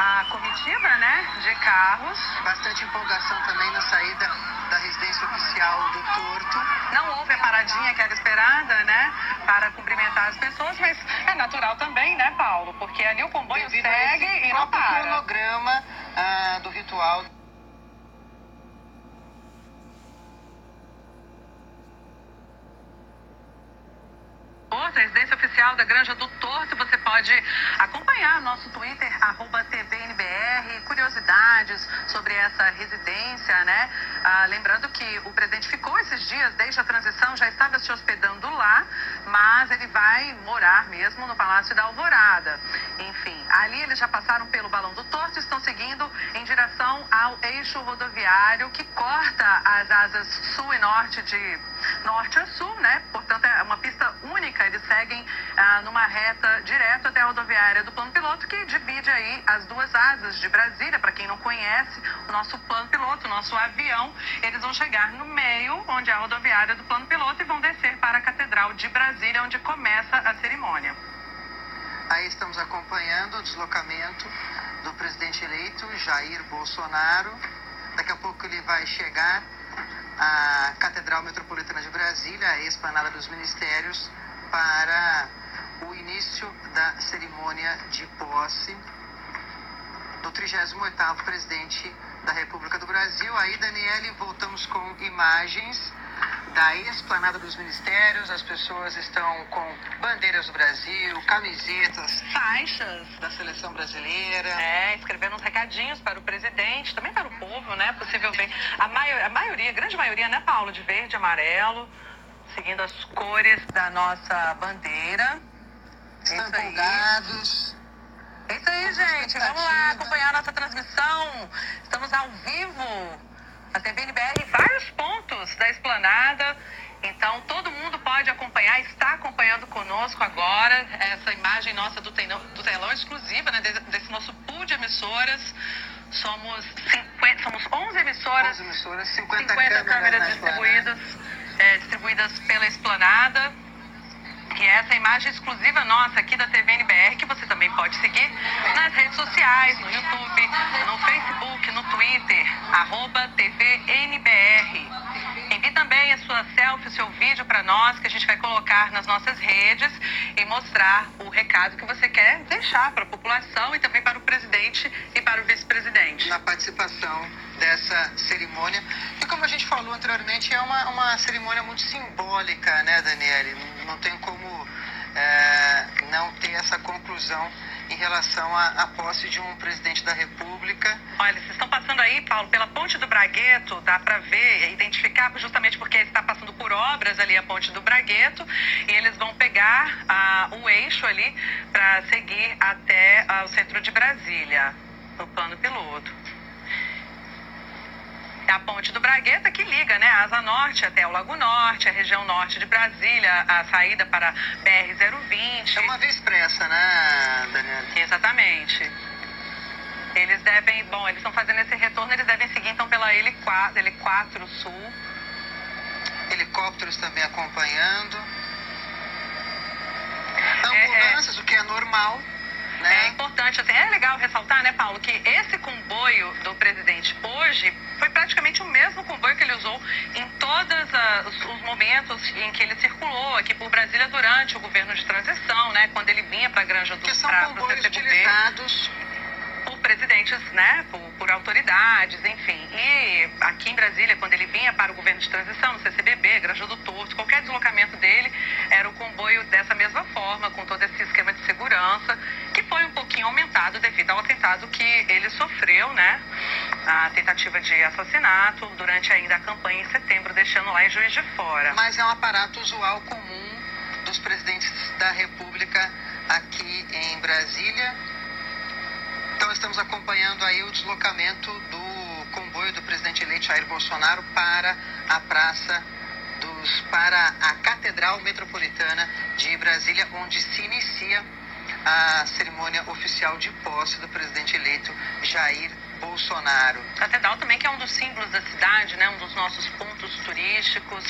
a comitiva, né, de carros. Bastante empolgação também na saída da residência oficial do Torto. Não houve a paradinha que era esperada, né, para cumprimentar as pessoas, mas é natural também, né, Paulo? Porque ali o comboio segue e não para. O cronograma do ritual. Residência oficial da Granja do Torto, você pode acompanhar nosso Twitter, @tvnbr, curiosidades sobre essa residência, né? Lembrando que o presidente ficou esses dias, desde a transição, já estava se hospedando lá, mas ele vai morar mesmo no Palácio da Alvorada. Enfim, ali eles já passaram pelo Balão do Torto e estão seguindo em direção ao eixo rodoviário que corta as asas sul e norte de norte a sul, né? Portanto, é uma pista única. Eles seguem numa reta direto até a rodoviária do Plano Piloto, que divide aí as duas asas de Brasília. Para quem não conhece, o nosso Plano Piloto, o nosso avião, eles vão chegar no meio, onde é a rodoviária do Plano Piloto, e vão descer para a Catedral de Brasília, onde começa a cerimônia. Aí estamos acompanhando o deslocamento do presidente eleito, Jair Bolsonaro. Daqui a pouco ele vai chegar à Catedral Metropolitana de Brasília, a Esplanada dos Ministérios, para o início da cerimônia de posse do 38º presidente da República do Brasil. Aí, Daniele, voltamos com imagens da Esplanada dos Ministérios. As pessoas estão com bandeiras do Brasil, camisetas, faixas da seleção brasileira. Escrevendo uns recadinhos para o presidente, também para o povo, né? Possivelmente. A maioria, a grande maioria, né, Paulo? De verde e amarelo, seguindo as cores da nossa bandeira. Estão empolgados. É isso aí, gente. Vamos lá acompanhar a nossa transmissão. Estamos ao vivo na TV NBR, vários pontos da Esplanada. Então, todo mundo pode acompanhar, está acompanhando conosco agora essa imagem nossa do telão exclusiva, né, desse nosso pool de emissoras. Somos 11 emissoras, 50 câmeras distribuídas pela Esplanada. E essa imagem exclusiva nossa aqui da TV NBR, que você também pode seguir nas redes sociais, no YouTube, no Facebook, no Twitter, @TVNBR. Envie também a sua selfie, o seu vídeo para nós, que a gente vai colocar nas nossas redes e mostrar o recado que você quer deixar para a população e também para o presidente e para o vice-presidente. Na participação dessa cerimônia, e como a gente falou anteriormente, é uma cerimônia muito simbólica, né, Daniele? Não tem como não ter essa conclusão em relação à posse de um presidente da República. Olha, vocês estão passando aí, Paulo, pela Ponte do Bragueto, dá para ver, identificar, justamente porque está passando por obras ali a Ponte do Bragueto, e eles vão pegar o eixo ali para seguir até o centro de Brasília, no Plano Piloto. É a Ponte do Bragueta que liga, né, a Asa Norte até o Lago Norte, a região norte de Brasília, a saída para BR-020. É uma via expressa, né, Daniela? Exatamente. Eles estão fazendo esse retorno, eles devem seguir então pela L4 Sul. Helicópteros também acompanhando. Ambulâncias, o que é normal. É importante, assim, é legal ressaltar, né, Paulo, que esse comboio do presidente hoje foi praticamente o mesmo comboio que ele usou em todos os momentos em que ele circulou aqui por Brasília durante o governo de transição, né, quando ele vinha para a Granja do Torto. Que são comboios utilizados por presidentes, né, por autoridades, enfim. E aqui em Brasília, quando ele vinha para o governo de transição, no CCBB, Granja do Torto, qualquer deslocamento dele era o comboio dessa mesma forma, com todo esse esquema de segurança, que foi um pouquinho aumentado devido ao atentado que ele sofreu, né, a tentativa de assassinato durante ainda a campanha em setembro, deixando lá em Juiz de Fora. Mas é um aparato usual comum dos presidentes da República aqui em Brasília. Então estamos acompanhando aí o deslocamento do comboio do presidente eleito Jair Bolsonaro para a Catedral Metropolitana de Brasília, onde se inicia a cerimônia oficial de posse do presidente eleito Jair Bolsonaro. Catedral também, que é um dos símbolos da cidade, né? Um dos nossos pontos turísticos,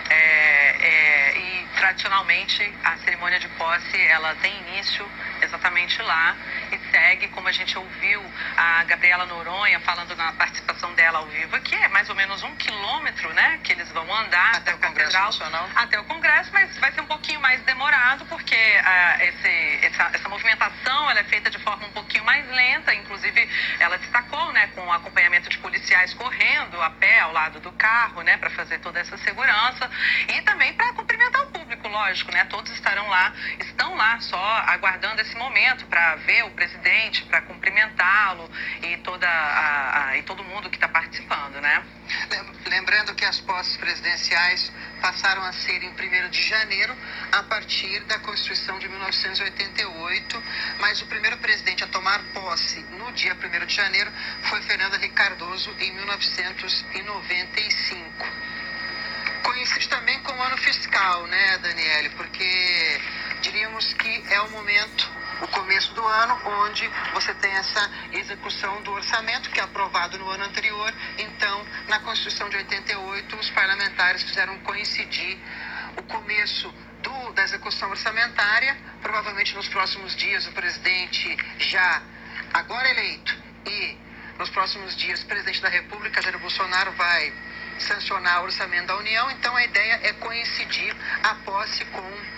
e tradicionalmente a cerimônia de posse ela tem início exatamente lá e segue, como a gente ouviu a Gabriela Noronha falando na participação dela ao vivo aqui, é mais ou menos 1 quilômetro, né, que eles vão andar até da o Congresso Catedral Nacional. Até o Congresso, mas vai ser um pouquinho mais demorado, porque essa movimentação ela é feita de forma um pouquinho mais lenta, inclusive ela destacou, né, com o acompanhamento de policiais correndo a pé ao lado do carro, né, para fazer toda essa segurança e também para cumprimentar o público, lógico, né, todos estão lá só aguardando esse momento para ver o presidente, para cumprimentá-lo e todo mundo que está participando, né? Lembrando que as posses presidenciais passaram a ser em 1º de janeiro, a partir da Constituição de 1988, mas o primeiro presidente a tomar posse no dia 1º de janeiro foi Fernando Henrique Cardoso, em 1995. Coincide também com o ano fiscal, né, Daniele? Porque diríamos que é o momento, o começo do ano, onde você tem essa execução do orçamento, que é aprovado no ano anterior. Então, na Constituição de 88, os parlamentares fizeram coincidir o começo da execução orçamentária. Provavelmente nos próximos dias o presidente já agora eleito e nos próximos dias o presidente da República, Jair Bolsonaro, vai sancionar o orçamento da União. Então a ideia é coincidir a posse com o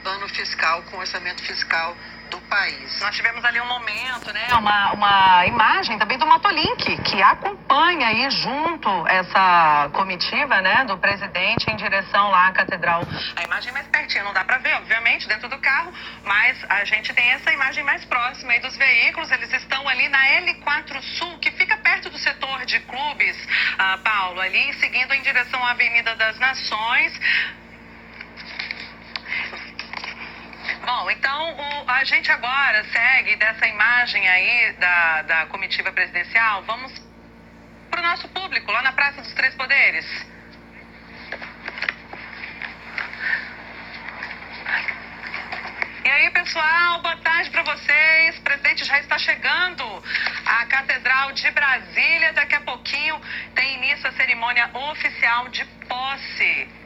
ano fiscal, com o orçamento fiscal do país. Nós tivemos ali um momento, né? Uma imagem também do Motolink, que acompanha aí junto essa comitiva, né, do presidente em direção lá à Catedral. A imagem mais pertinho, não dá para ver, obviamente, dentro do carro, mas a gente tem essa imagem mais próxima aí dos veículos. Eles estão ali na L4 Sul, que fica perto do setor de clubes, Paulo, ali seguindo em direção à Avenida das Nações. Bom, então a gente agora segue dessa imagem aí da comitiva presidencial. Vamos para o nosso público, lá na Praça dos Três Poderes. E aí, pessoal, boa tarde para vocês. O presidente já está chegando à Catedral de Brasília. Daqui a pouquinho tem início a cerimônia oficial de posse.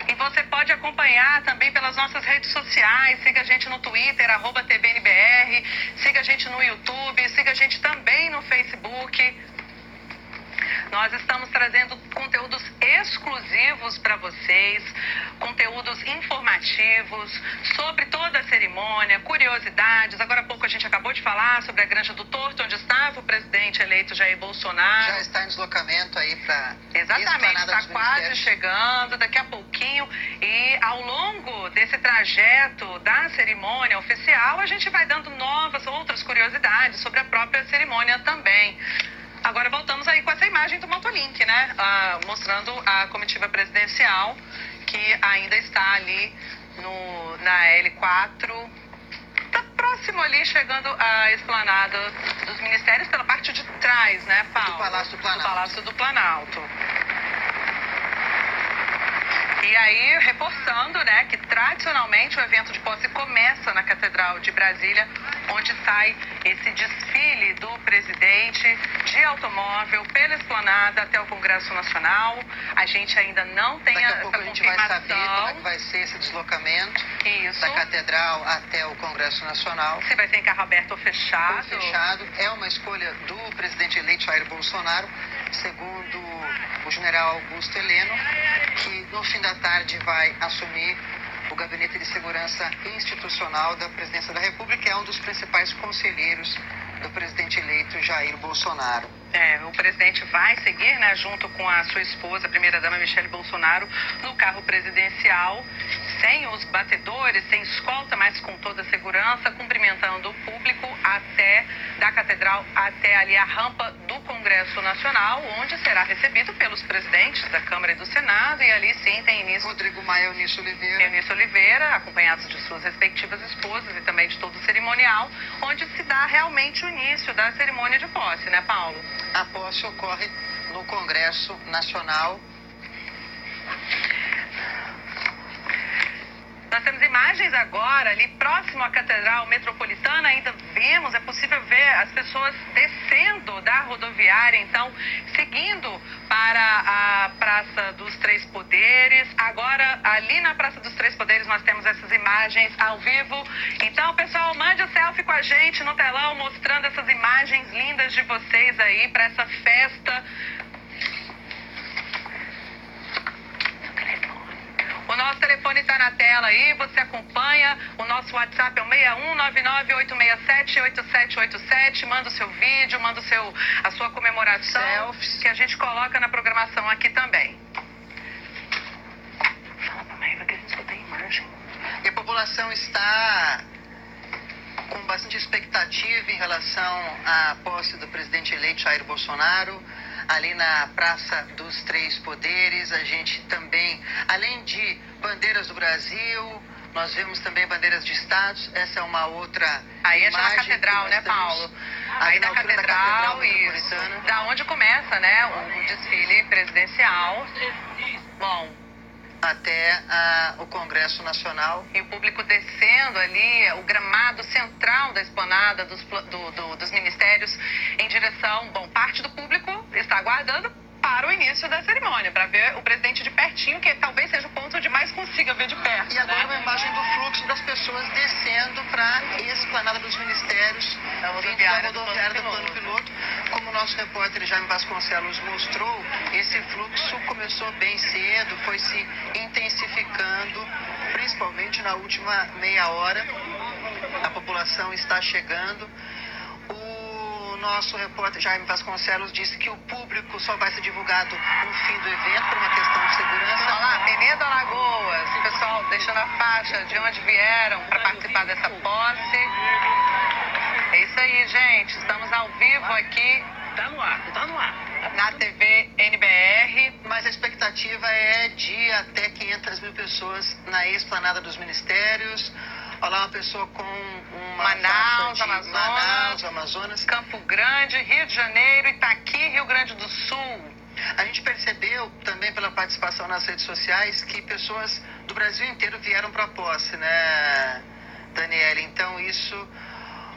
E você pode acompanhar também pelas nossas redes sociais. Siga a gente no Twitter, @TVNBR. Siga a gente no YouTube. Siga a gente também no Facebook. Nós estamos trazendo conteúdos exclusivos para vocês, conteúdos informativos sobre toda a cerimônia, curiosidades. Agora há pouco a gente acabou de falar sobre a Granja do Torto, onde estava o presidente eleito Jair Bolsonaro. Já está em deslocamento aí para... Exatamente, está quase chegando, daqui a pouquinho. E ao longo desse trajeto da cerimônia oficial, a gente vai dando outras curiosidades sobre a própria cerimônia também. Agora voltamos aí com essa imagem do Motolink, né? Mostrando a comitiva presidencial, que ainda está ali na L4. Está próximo ali, chegando à esplanada dos ministérios, pela parte de trás, né, Paulo? Do Palácio do Planalto. Do Palácio do Planalto. E aí, reforçando, né, que tradicionalmente o evento de posse começa na Catedral de Brasília, onde sai esse desfile do presidente de automóvel pela esplanada até o Congresso Nacional. A gente ainda não tem essa confirmação. Daqui a pouco a gente vai saber como é que vai ser esse deslocamento. Isso. Da Catedral até o Congresso Nacional. Se vai ser em carro aberto ou fechado. Ou fechado. É uma escolha do presidente eleito Jair Bolsonaro, segundo o general Augusto Heleno, que no fim da tarde vai assumir o Gabinete de Segurança Institucional da Presidência da República, é um dos principais conselheiros do presidente eleito Jair Bolsonaro. O presidente vai seguir, né, junto com a sua esposa, a primeira-dama Michele Bolsonaro, no carro presidencial, sem os batedores, sem escolta, mas com toda a segurança, cumprimentando o público da Catedral até ali a rampa do Congresso Nacional, onde será recebido pelos presidentes da Câmara e do Senado, e ali sim tem início... Rodrigo Maia e Eunice Oliveira. Eunice Oliveira, acompanhados de suas respectivas esposas e também de todo o cerimonial, onde se dá realmente o início da cerimônia de posse, né, Paulo? A posse ocorre no Congresso Nacional. Nós temos imagens agora, ali próximo à Catedral Metropolitana, ainda vemos, é possível ver as pessoas descendo da rodoviária, então, seguindo para a Praça dos Três Poderes. Agora, ali na Praça dos Três Poderes, nós temos essas imagens ao vivo. Então, pessoal, mande o selfie com a gente no telão, mostrando essas imagens lindas de vocês aí para essa festa. O nosso telefone está na tela aí, você acompanha. O nosso WhatsApp é o 61998678787. Manda o seu vídeo, manda a sua comemoração, selfies, que a gente coloca na programação aqui também. Fala pra mãe, que a gente só tem imagem. E a população está com bastante expectativa em relação à posse do presidente eleito Jair Bolsonaro. Ali na Praça dos Três Poderes, a gente também, além de bandeiras do Brasil, nós vemos também bandeiras de estados. Essa é uma outra aí é na Catedral, né, Paulo? Aí na Catedral, isso. Da onde começa, né, o desfile presidencial. Bom, até o Congresso Nacional. E o público descendo ali, o gramado central da esplanada dos ministérios em direção, bom, parte do público está aguardando para o início da cerimônia, para ver o presidente de pertinho, que talvez seja o ponto onde mais consiga ver de perto. E agora, né, uma imagem do fluxo das pessoas descendo para a esplanada dos ministérios, da rodoviária do Plano Piloto. Como o nosso repórter Jaime Vasconcelos mostrou, esse fluxo começou bem cedo, foi se intensificando, principalmente na última meia hora. A população está chegando. O nosso repórter Jaime Vasconcelos disse que o público só vai ser divulgado no fim do evento por uma questão de segurança. Olha lá, Penedo Alagoas, pessoal deixando a faixa de onde vieram para participar dessa posse. É isso aí, gente, estamos ao vivo aqui. Tá no ar. Na TV NBR. Mas a expectativa é de até 500 mil pessoas na esplanada dos ministérios. Olha lá, uma pessoa com uma Manaus, Amazonas, Campo Grande, Rio de Janeiro, Itaqui, Rio Grande do Sul. A gente percebeu também pela participação nas redes sociais que pessoas do Brasil inteiro vieram para a posse, né, Daniela? Então isso,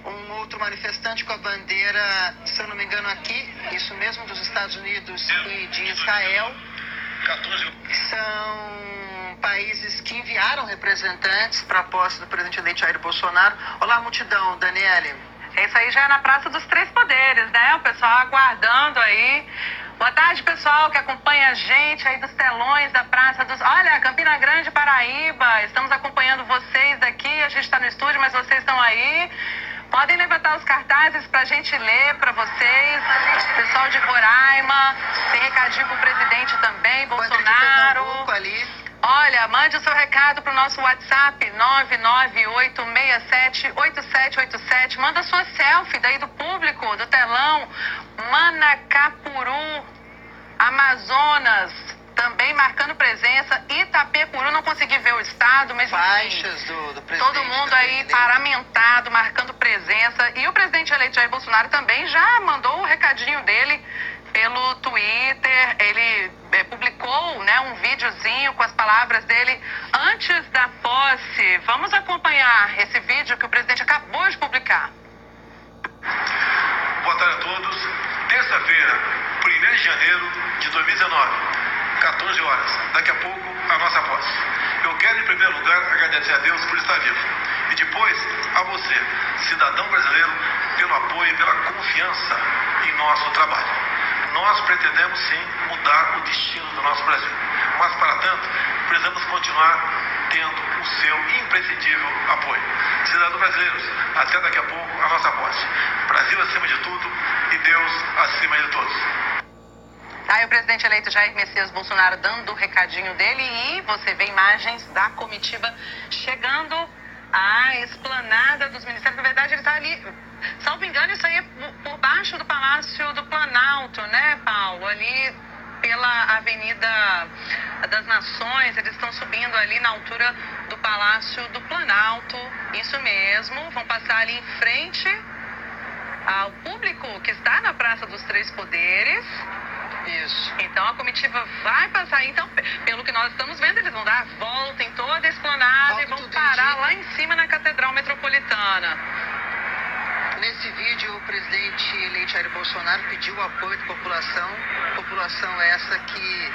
um outro manifestante com a bandeira, se eu não me engano aqui, isso mesmo, dos Estados Unidos e de Israel. São países que enviaram representantes para a posse do presidente eleito Jair Bolsonaro. Olá, multidão, Daniele. É isso aí, já é na Praça dos Três Poderes, né? O pessoal aguardando aí. Boa tarde, pessoal que acompanha a gente aí dos telões da Praça dos... Olha, Campina Grande, Paraíba, estamos acompanhando vocês daqui. A gente está no estúdio, mas vocês estão aí. Podem levantar os cartazes para a gente ler para vocês. Pessoal de Roraima, tem recadinho pro presidente também, Bolsonaro. Olha, mande o seu recado para o nosso WhatsApp, 998678787. Manda sua selfie daí do público, do telão. Manacapuru, Amazonas, também marcando presença. Itapecuru, não consegui ver o estado, mas faixas do presidente. Todo mundo aí paramentado, marcando presença. E o presidente eleito Jair Bolsonaro também já mandou o recadinho dele pelo Twitter. Ele publicou, né, um videozinho com as palavras dele antes da posse. Vamos acompanhar esse vídeo que o presidente acabou de publicar. Boa tarde a todos. Terça-feira, 1º de janeiro de 2019, 14 horas. Daqui a pouco, a nossa posse. Eu quero, em primeiro lugar, agradecer a Deus por estar vivo. E depois, a você, cidadão brasileiro, pelo apoio e pela confiança em nosso trabalho. Nós pretendemos, sim, mudar o destino do nosso Brasil. Mas, para tanto, precisamos continuar tendo o seu imprescindível apoio. Cidadãos brasileiros, até daqui a pouco, a nossa posse. Brasil acima de tudo e Deus acima de todos. Aí o presidente eleito Jair Messias Bolsonaro dando o recadinho dele e você vê imagens da comitiva chegando à esplanada dos ministérios. Na verdade, ele está ali, salvo engano, isso aí é por baixo do Palácio do Planalto, né, Paulo? Ali pela Avenida das Nações, eles estão subindo ali na altura do Palácio do Planalto, isso mesmo, vão passar ali em frente ao público que está na Praça dos Três Poderes. Isso. Então a comitiva vai passar. Então, pelo que nós estamos vendo, eles vão dar a volta em toda a esplanada e vão parar lá em cima na Catedral Metropolitana. Nesse vídeo, o presidente eleito Jair Bolsonaro pediu o apoio da população essa que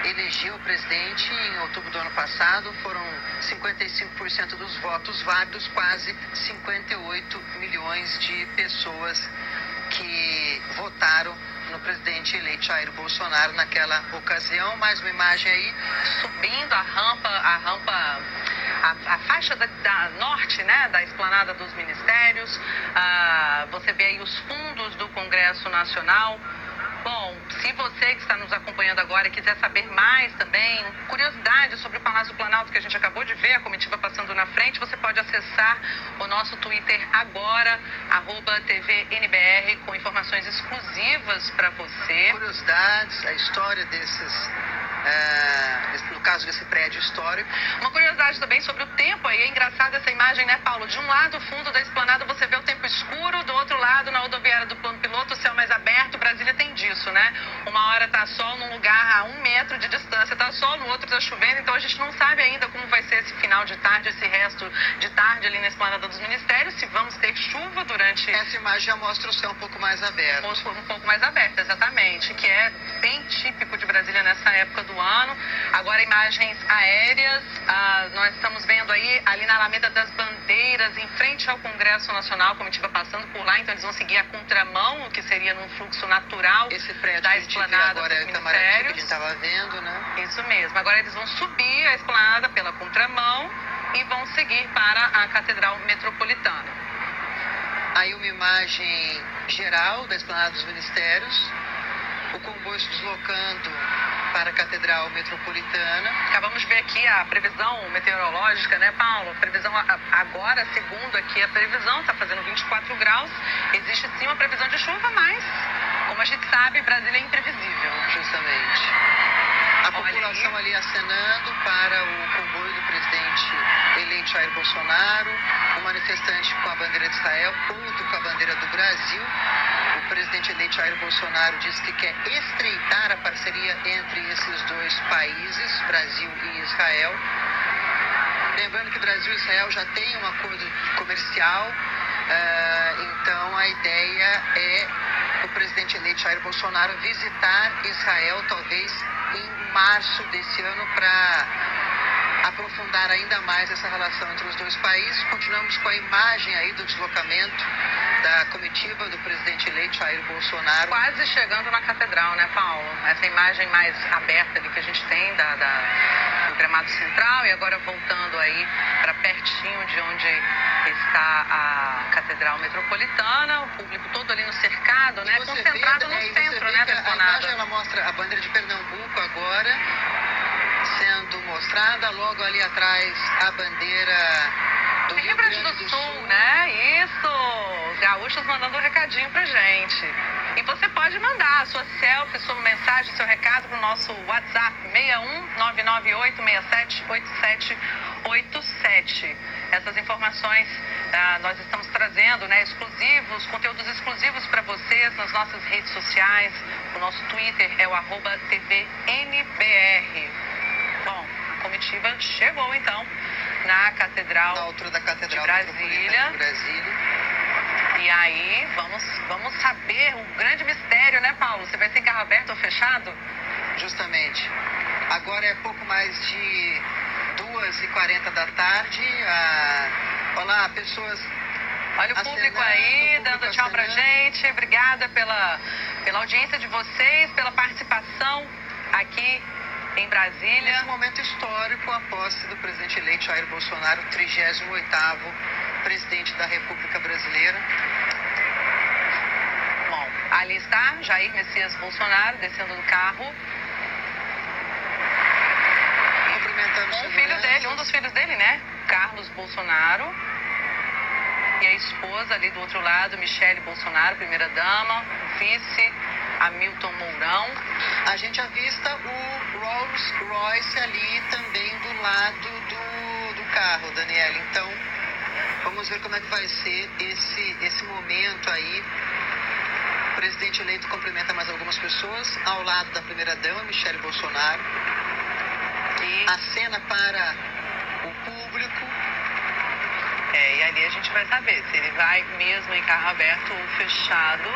elegeu o presidente em outubro do ano passado. Foram 55% dos votos válidos, quase 58 milhões de pessoas que votaram no presidente eleito Jair Bolsonaro naquela ocasião. Mais uma imagem aí, subindo a faixa da norte, né, da esplanada dos ministérios. Você vê aí os fundos do Congresso Nacional. Bom, se você que está nos acompanhando agora quiser saber mais também, curiosidades sobre o Palácio do Planalto, que a gente acabou de ver, a comitiva passando na frente, você pode acessar o nosso Twitter agora, @TVNBR, com informações exclusivas para você. Curiosidades, a história no caso desse prédio histórico. Uma curiosidade também sobre o tempo, aí é engraçado essa imagem, né, Paulo? De um lado, o fundo da esplanada, você vê o tempo escuro, do outro lado, na rodoviária do plano piloto, o céu mais aberto. Brasília tem disso, né? Uma hora tá sol num lugar a 1 metro de distância, tá sol, no outro tá chovendo, então a gente não sabe ainda como vai ser esse final de tarde, esse resto de tarde ali na esplanada dos ministérios, se vamos ter chuva durante... Essa imagem já mostra o céu um pouco mais aberto. Um pouco mais aberto, exatamente, que é bem típico de Brasília nessa época do ano. Agora, imagens aéreas, nós estamos vendo aí ali na Alameda das Bandeiras, em frente ao Congresso Nacional, a comitiva passando por lá, então eles vão seguir a contramão, o que seria num fluxo natural. Esse prédio da esplanada agora dos é o Itamaraty, que a gente ministérios. estava vendo, né? Isso mesmo. Agora eles vão subir a esplanada pela contramão e vão seguir para a Catedral Metropolitana. Aí uma imagem geral da esplanada dos ministérios, o comboio se deslocando para a Catedral Metropolitana. Acabamos de ver aqui a previsão meteorológica, né, Paulo? A previsão agora, segundo aqui a previsão, está fazendo 24 graus. Existe sim uma previsão de chuva, mas, como a gente sabe, Brasília é imprevisível. Justamente. A população ali acenando para o comboio do presidente eleito Jair Bolsonaro, um manifestante com a bandeira de Israel, outro com a bandeira do Brasil. O presidente eleito Jair Bolsonaro disse que quer estreitar a parceria entre esses dois países, Brasil e Israel. Lembrando que Brasil e Israel já têm um acordo comercial, então a ideia é o presidente eleito Jair Bolsonaro visitar Israel, talvez em março desse ano, para aprofundar ainda mais essa relação entre os dois países. Continuamos com a imagem aí do deslocamento da comitiva do presidente eleito Jair Bolsonaro. Quase chegando na catedral, né, Paulo? Essa imagem mais aberta ali que a gente tem do gramado central, e agora voltando aí para pertinho de onde está a Catedral Metropolitana, o público todo ali no cercado, né, concentrado no centro, né, da esplanada. A imagem ela mostra a bandeira de Pernambuco agora sendo mostrada, logo ali atrás a bandeira do Rio Grande do Sul, né? Isso! Os gaúchos mandando um recadinho pra gente. E você pode mandar a sua selfie, sua mensagem, seu recado pro nosso WhatsApp 61998678787. Essas informações nós estamos trazendo, né, conteúdos exclusivos para vocês nas nossas redes sociais. O nosso Twitter é o @TVNBR. Bom, a comitiva chegou então na Catedral, na altura da Catedral de Brasília. E aí, vamos saber o grande mistério, né, Paulo? Você vai ser carro aberto ou fechado? Justamente. Agora é pouco mais de 2h40 da tarde. Olá, pessoas. Olha o público aí, dando tchau pra gente. Obrigada pela audiência de vocês, pela participação aqui em Brasília. Nesse momento histórico, a posse do presidente eleito Jair Bolsonaro, 38º presidente da República Brasileira. Bom, ali está Jair Messias Bolsonaro descendo do carro. Cumprimentando um dos filhos dele, né? Carlos Bolsonaro. E a esposa ali do outro lado, Michele Bolsonaro, primeira-dama, vice, Hamilton Mourão. A gente avista o Rolls Royce ali também do lado do carro, Daniela. Então, vamos ver como é que vai ser esse momento aí presidente eleito cumprimenta mais algumas pessoas, ao lado da primeira-dama, Michele Bolsonaro. E acena para o público. e ali a gente vai saber se ele vai mesmo em carro aberto ou fechado.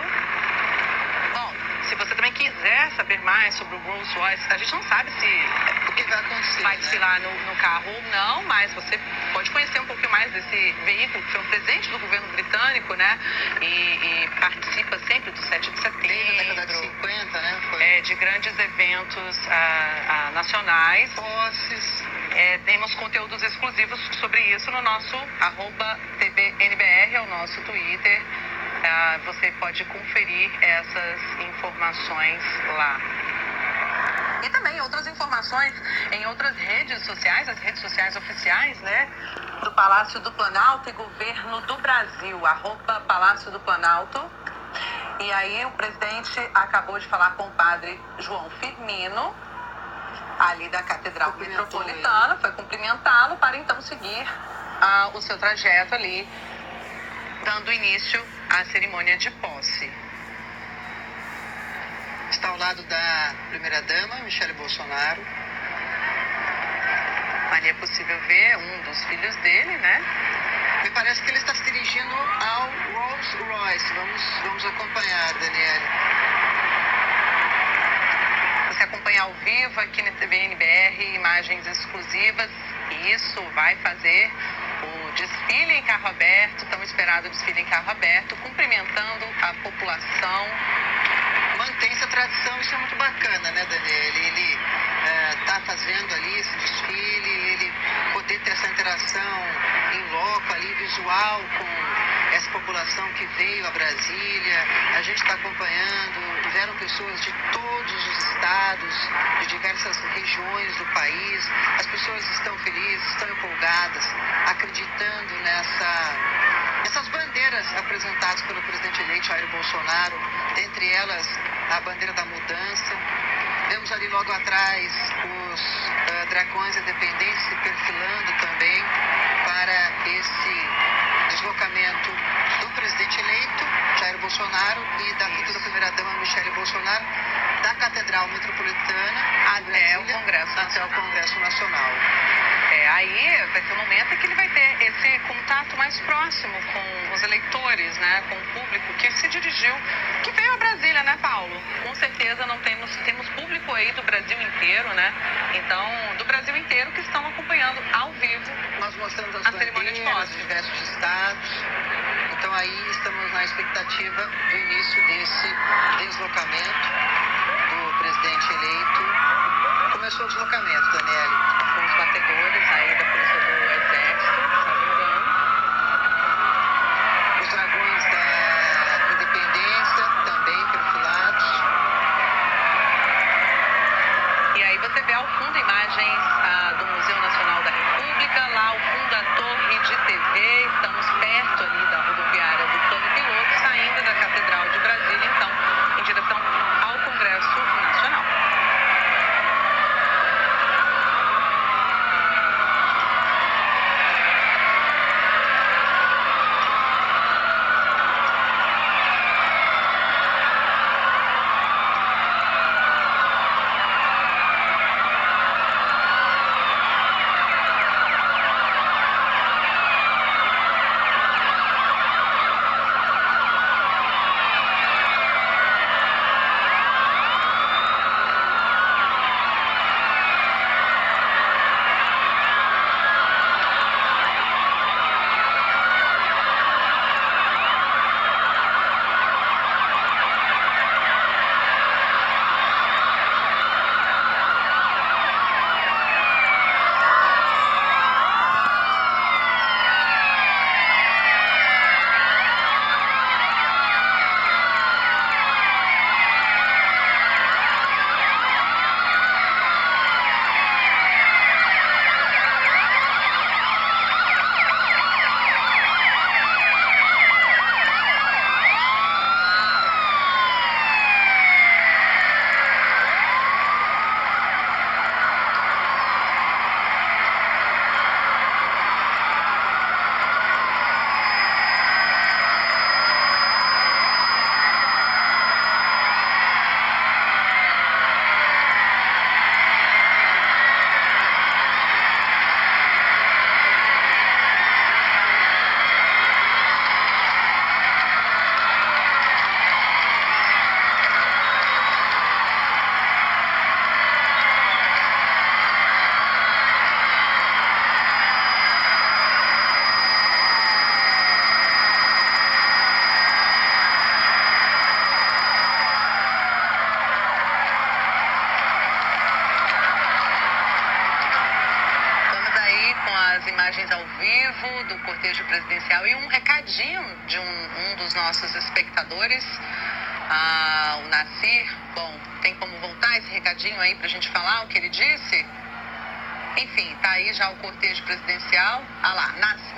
Bom, se você também quiser saber mais sobre o Rolls Royce, a gente não sabe se O que vai acontecer, vai né? desfilar no carro ou não, mas você pode conhecer um pouquinho mais desse veículo, que foi um presente do governo britânico, né? E participa sempre do 7 de Desde a década de setembro, 50, né? Foi de grandes eventos nacionais. posses. Temos conteúdos exclusivos sobre isso no nosso @TVNBR, é o nosso Twitter. Você pode conferir essas informações lá. E também outras informações em outras redes sociais, as redes sociais oficiais, né? Do Palácio do Planalto e Governo do Brasil, @Palácio do Planalto. E aí o presidente acabou de falar com o padre João Firmino, ali da Catedral Metropolitana, foi cumprimentá-lo para então seguir o seu trajeto ali, dando início à cerimônia de posse. Está ao lado da primeira-dama, Michele Bolsonaro. Ali é possível ver um dos filhos dele, né? Me parece que ele está se dirigindo ao Rolls Royce. Vamos acompanhar, Daniele. Você acompanha ao vivo aqui na TVNBR, imagens exclusivas. E isso vai fazer o desfile em carro aberto, tão esperado desfile em carro aberto, cumprimentando a população. Mantém-se a tradição, isso é muito bacana, né, Daniele? Ele está fazendo ali esse desfile, ele poder ter essa interação em loco ali, visual, com essa população que veio a Brasília. A gente está acompanhando, vieram pessoas de todos os estados, de diversas regiões do país. As pessoas estão felizes, estão empolgadas, acreditando nessas bandeiras apresentadas pelo presidente eleito Jair Bolsonaro, dentre elas a bandeira da mudança. Vemos ali logo atrás os dragões independentes se perfilando também para esse deslocamento do presidente eleito Jair Bolsonaro e da futura primeira-dama Michele Bolsonaro da Catedral Metropolitana Até o Congresso até o Congresso Nacional. Aí vai ser o momento em que ele vai ter esse contato mais próximo com os eleitores, né, com o público que se dirigiu, que veio a Brasília, né, Paulo? Com certeza temos público aí do Brasil inteiro, né? Então, do Brasil inteiro que estão acompanhando ao vivo. Nós mostramos as A cerimônia de bandeiras posse. de diversos estados. Então aí estamos na expectativa do início desse deslocamento do presidente eleito. Começou o deslocamento, Daniele. Com os batedores aí da Polícia do Exército, se não me engano. Os dragões da Independência também perfilados. E aí você vê ao fundo imagens do Museu Nacional da República, lá ao fundo da torre de TV, estamos perto ali da rodoviária do Plano Piloto, saindo da Catedral de Brasília, então, em direção ao Congresso Nacional. ao vivo do cortejo presidencial e um recadinho de um dos nossos espectadores, o Nassir. Bom, tem como voltar esse recadinho aí pra gente falar o que ele disse? Enfim, tá aí já o cortejo presidencial. Ah lá,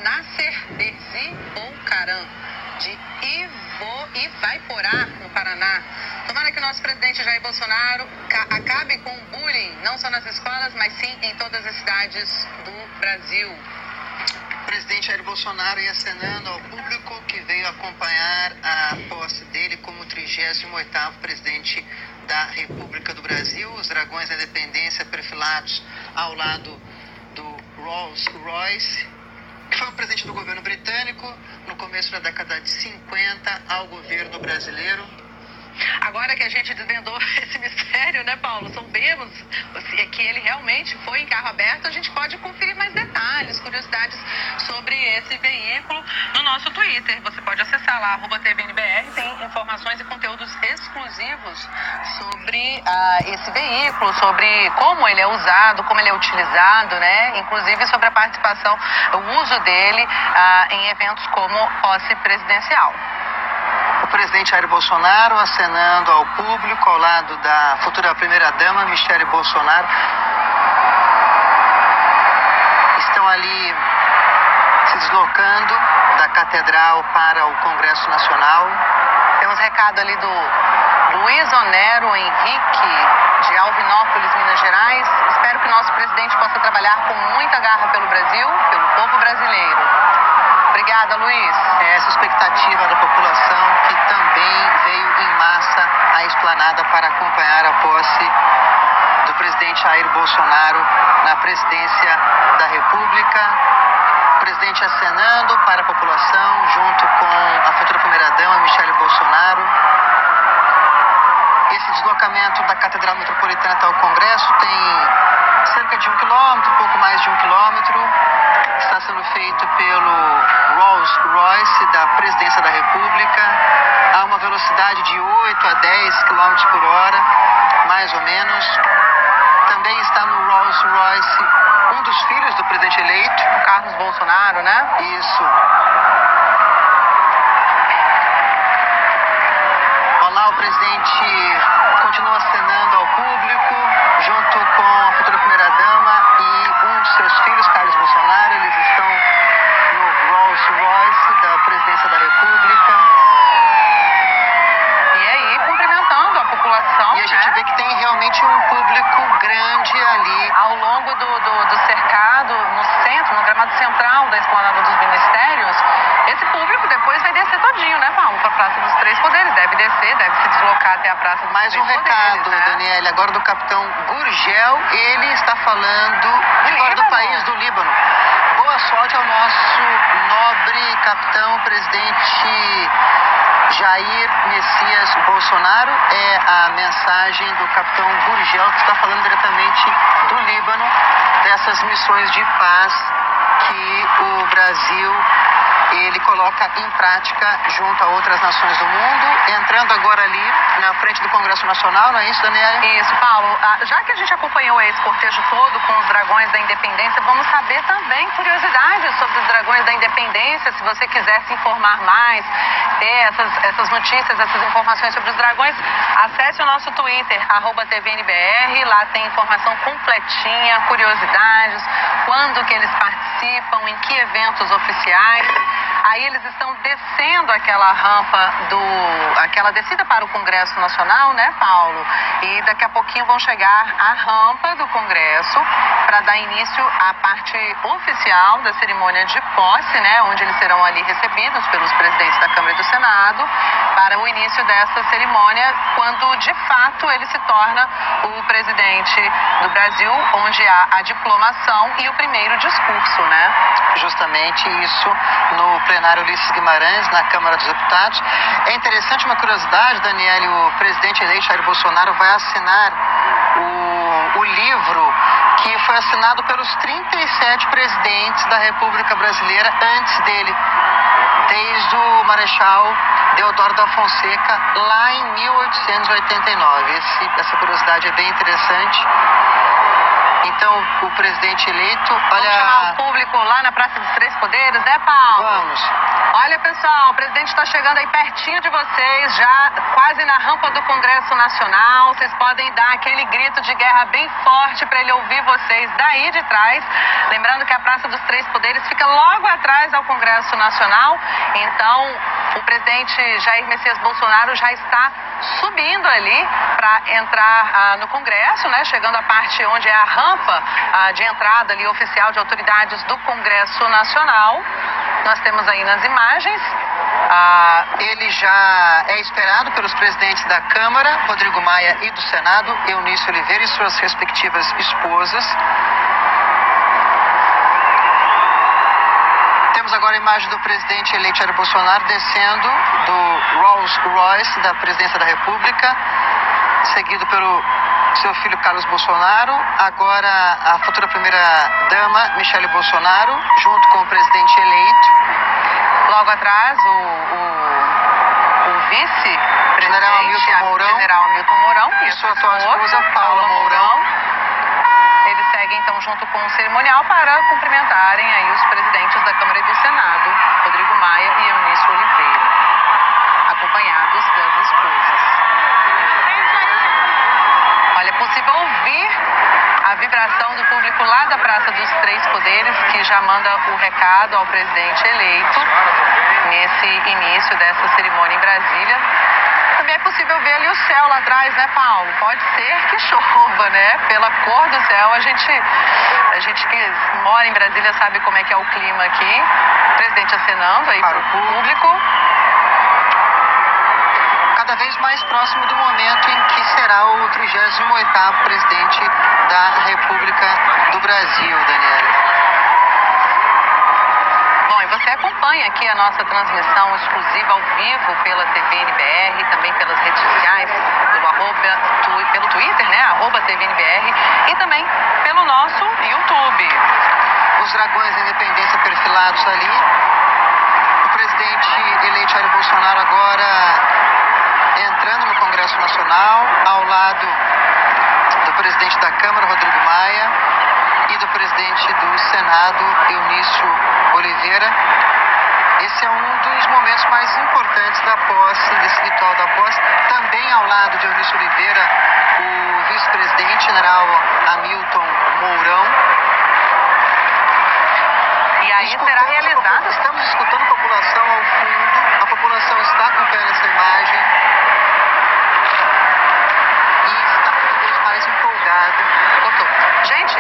Nasser Derzi Boucaran, de Ivaiporá, no Paraná. Tomara que o nosso presidente Jair Bolsonaro acabe com o bullying, não só nas escolas, mas sim em todas as cidades do Brasil. O presidente Jair Bolsonaro ia acenando ao público que veio acompanhar a posse dele como 38º presidente da República do Brasil. Os dragões da independência perfilados ao lado do Rolls Royce, que foi o presidente do governo britânico no começo da década de 50 ao governo brasileiro. Agora que a gente desvendou esse mistério, né, Paulo? Soubemos que ele realmente foi em carro aberto, a gente pode conferir mais detalhes, curiosidades sobre esse veículo no nosso Twitter. Você pode acessar lá, @TVNBR, tem informações e conteúdos exclusivos sobre esse veículo, sobre como ele é usado, como ele é utilizado, né? Inclusive sobre a participação, o uso dele em eventos como posse presidencial. O presidente Jair Bolsonaro acenando ao público ao lado da futura primeira-dama, Michele Bolsonaro. Estão ali se deslocando da Catedral para o Congresso Nacional. Temos recado ali do Luiz Onero Henrique, de Alvinópolis, Minas Gerais. Espero que o nosso presidente possa trabalhar com muita garra pelo Brasil, pelo povo brasileiro. Obrigada, Luiz. Essa expectativa da população que também veio em massa à esplanada para acompanhar a posse do presidente Jair Bolsonaro na presidência da República. O presidente acenando para a população, junto com a futura primeira-dama, Michele Bolsonaro. Esse deslocamento da Catedral Metropolitana até o Congresso tem cerca de 1 quilômetro, pouco mais de 1 quilômetro. Está sendo feito pelo Rolls Royce da Presidência da República. Há uma velocidade de 8 a 10 km por hora, mais ou menos. Também está no Rolls Royce um dos filhos do presidente eleito, O Carlos Bolsonaro, né? Isso. Olá, o presidente continua acenando ao público, junto com a futura primeira-dama e um de seus filhos, Carlos Bolsonaro. Eles estão no Rolls Royce da Presidência da República. E aí, cumprimentando a população, E a gente vê que tem realmente um público grande ali. ao longo do cercado, no centro, no gramado central da esplanada dos ministérios. Esse público depois vai descer todinho, né, Paulo, para a Praça dos Três Poderes. Deve descer, deve se deslocar até a Praça dos Mais Três um Poderes. recado, né? Daniele, agora do capitão Gurgel. Ele está falando de fora do Líbano. país, do Líbano. Boa sorte ao nosso nobre capitão, presidente Jair Messias Bolsonaro. É a mensagem do capitão Gurgel, que está falando diretamente do Líbano, dessas missões de paz que o Brasil ele coloca em prática junto a outras nações do mundo. Entrando agora ali na frente do Congresso Nacional, não é isso, Daniela? Isso, Paulo. Já que a gente acompanhou esse cortejo todo com os Dragões da Independência, vamos saber também curiosidades sobre os Dragões da Independência. Se você quiser se informar mais, ter essas notícias, essas informações sobre os Dragões, acesse o nosso Twitter, @TVNBR. Lá tem informação completinha, curiosidades, quando que eles participam, em que eventos oficiais. Aí eles estão descendo aquela rampa aquela descida para o Congresso Nacional, né, Paulo? E daqui a pouquinho vão chegar à rampa do Congresso para dar início à parte oficial da cerimônia de posse, né, onde eles serão ali recebidos pelos presidentes da Câmara e do Senado para o início dessa cerimônia, quando de fato ele se torna o presidente do Brasil, onde há a diplomação e o primeiro discurso, né? Justamente isso no plenário Ulisses Guimarães, na Câmara dos Deputados. É interessante uma curiosidade, Daniele, o presidente eleito Jair Bolsonaro vai assinar o livro que foi assinado pelos 37 presidentes da República Brasileira antes dele, desde o Marechal Deodoro da Fonseca, lá em 1889. Essa curiosidade é bem interessante. Então, o presidente eleito... Vamos chamar o público lá na Praça dos Três Poderes, né, Paulo? Vamos. Olha, pessoal, o presidente está chegando aí pertinho de vocês, já quase na rampa do Congresso Nacional. Vocês podem dar aquele grito de guerra bem forte para ele ouvir vocês daí de trás. Lembrando que a Praça dos Três Poderes fica logo atrás ao Congresso Nacional. Então, o presidente Jair Messias Bolsonaro já está subindo ali para entrar no Congresso, né? Chegando à parte onde é a rampa de entrada ali oficial de autoridades do Congresso Nacional. Nós temos aí nas imagens. Ele já é esperado pelos presidentes da Câmara, Rodrigo Maia, e do Senado, Eunice Oliveira e suas respectivas esposas. Temos agora a imagem do presidente eleito Jair Bolsonaro descendo do Rolls Royce da presidência da República, seguido pelo seu filho Carlos Bolsonaro, agora a futura primeira-dama Michele Bolsonaro, junto com o presidente eleito. Logo atrás, o vice-presidente, general Hamilton Mourão, e sua atual esposa Paula Mourão. Eles seguem então junto com o cerimonial para cumprimentarem aí os presidentes da Câmara e do Senado, Rodrigo Maia e Eunice Oliveira, acompanhados das esposas. Olha, é possível ouvir a vibração do público lá da Praça dos Três Poderes, que já manda o recado ao presidente eleito nesse início dessa cerimônia em Brasília. Também é possível ver ali o céu lá atrás, né, Paulo? Pode ser que chova, né? Pela cor do céu, a gente que mora em Brasília sabe como é que é o clima aqui. O presidente acenando aí para o público. Cada vez mais próximo do momento em que será o 38º presidente da República do Brasil, Daniela. Bom, e você acompanha aqui a nossa transmissão exclusiva ao vivo pela TV NBR, também pelas redes sociais, pelo Twitter, né, @TVNBR, e também pelo nosso YouTube. Os dragões da independência perfilados ali. O presidente eleito Jair Bolsonaro agora entrando no Congresso Nacional, ao lado do presidente da Câmara, Rodrigo Maia, e do presidente do Senado, Eunício Oliveira. Esse é um dos momentos mais importantes da posse, desse ritual da posse. Também ao lado de Eunício Oliveira, o vice-presidente, general Hamilton Mourão. E aí será realizado? Estamos escutando a população ao fundo, a população está acompanhando essa imagem. Mais empolgada. Gente,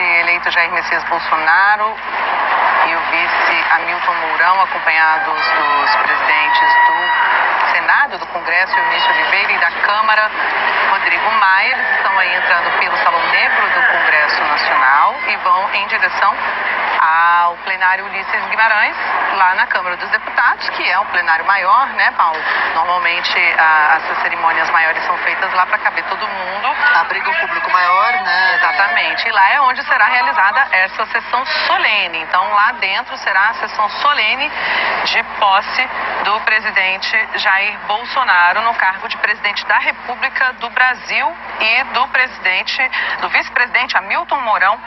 eleito Jair Messias Bolsonaro e o vice Hamilton Mourão, acompanhados dos presidentes do Senado, do Congresso, Eunice Oliveira, e da Câmara, Rodrigo Maia. Eles estão aí entrando pelo Salão Negro do Congresso Nacional e vão em direção ao plenário Ulisses Guimarães, lá na Câmara dos Deputados, que é um plenário maior, né, Paulo? Normalmente essas cerimônias maiores são feitas lá para caber todo mundo. Abriga um público maior, né? Exatamente. E lá é onde será realizada essa sessão solene. Então, lá dentro será a sessão solene de posse do presidente Jair Bolsonaro no cargo de presidente da República do Brasil e do vice-presidente Hamilton Mourão,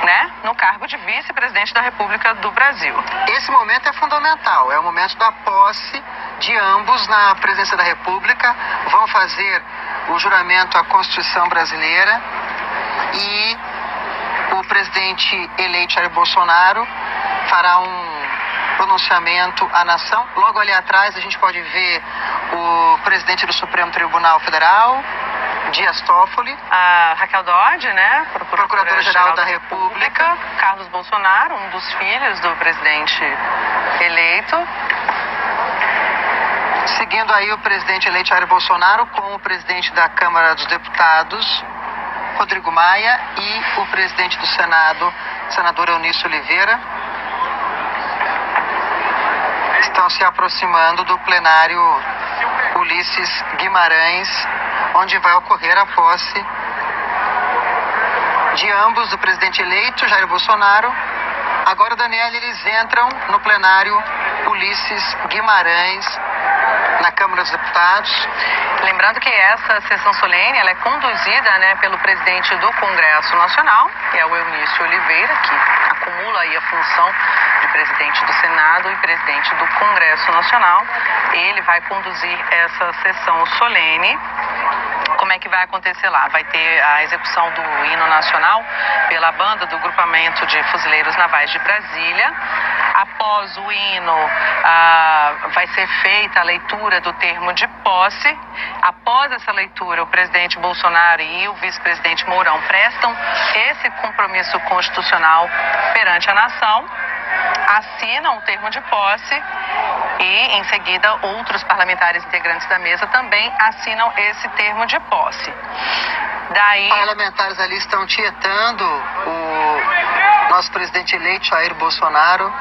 né, no cargo de vice-presidente da República do Brasil. Esse momento é fundamental, é o momento da posse de ambos na presidência da República. Vão fazer o juramento à Constituição brasileira e o presidente eleito Jair Bolsonaro fará um pronunciamento à nação. Logo ali atrás a gente pode ver o presidente do Supremo Tribunal Federal, Dias Toffoli, a Raquel Dodge, né, Procuradora-Geral da República, Carlos Bolsonaro, um dos filhos do presidente eleito. Seguindo aí o presidente eleito Jair Bolsonaro com o presidente da Câmara dos Deputados, Rodrigo Maia, e o presidente do Senado, senador Eunice Oliveira. estão se aproximando do plenário Ulisses Guimarães, onde vai ocorrer a posse de ambos, do presidente eleito, Jair Bolsonaro. Agora, Daniela, eles entram no plenário Ulisses Guimarães, na Câmara dos Deputados. Lembrando que essa sessão solene ela é conduzida, pelo presidente do Congresso Nacional, que é o Eunício Oliveira, que acumula aí a função de presidente do Senado e presidente do Congresso Nacional. Ele vai conduzir essa sessão solene. Como é que vai acontecer lá? Vai ter a execução do hino nacional pela banda do Grupamento de Fuzileiros Navais de Brasília. Após o hino, vai ser feita a leitura do termo de posse. Após essa leitura, o presidente Bolsonaro e o vice-presidente Mourão prestam esse compromisso constitucional perante a nação, assinam o termo de posse e, em seguida, outros parlamentares integrantes da mesa também assinam esse termo de posse. Daí... Parlamentares ali estão tietando o nosso presidente eleito, Jair Bolsonaro,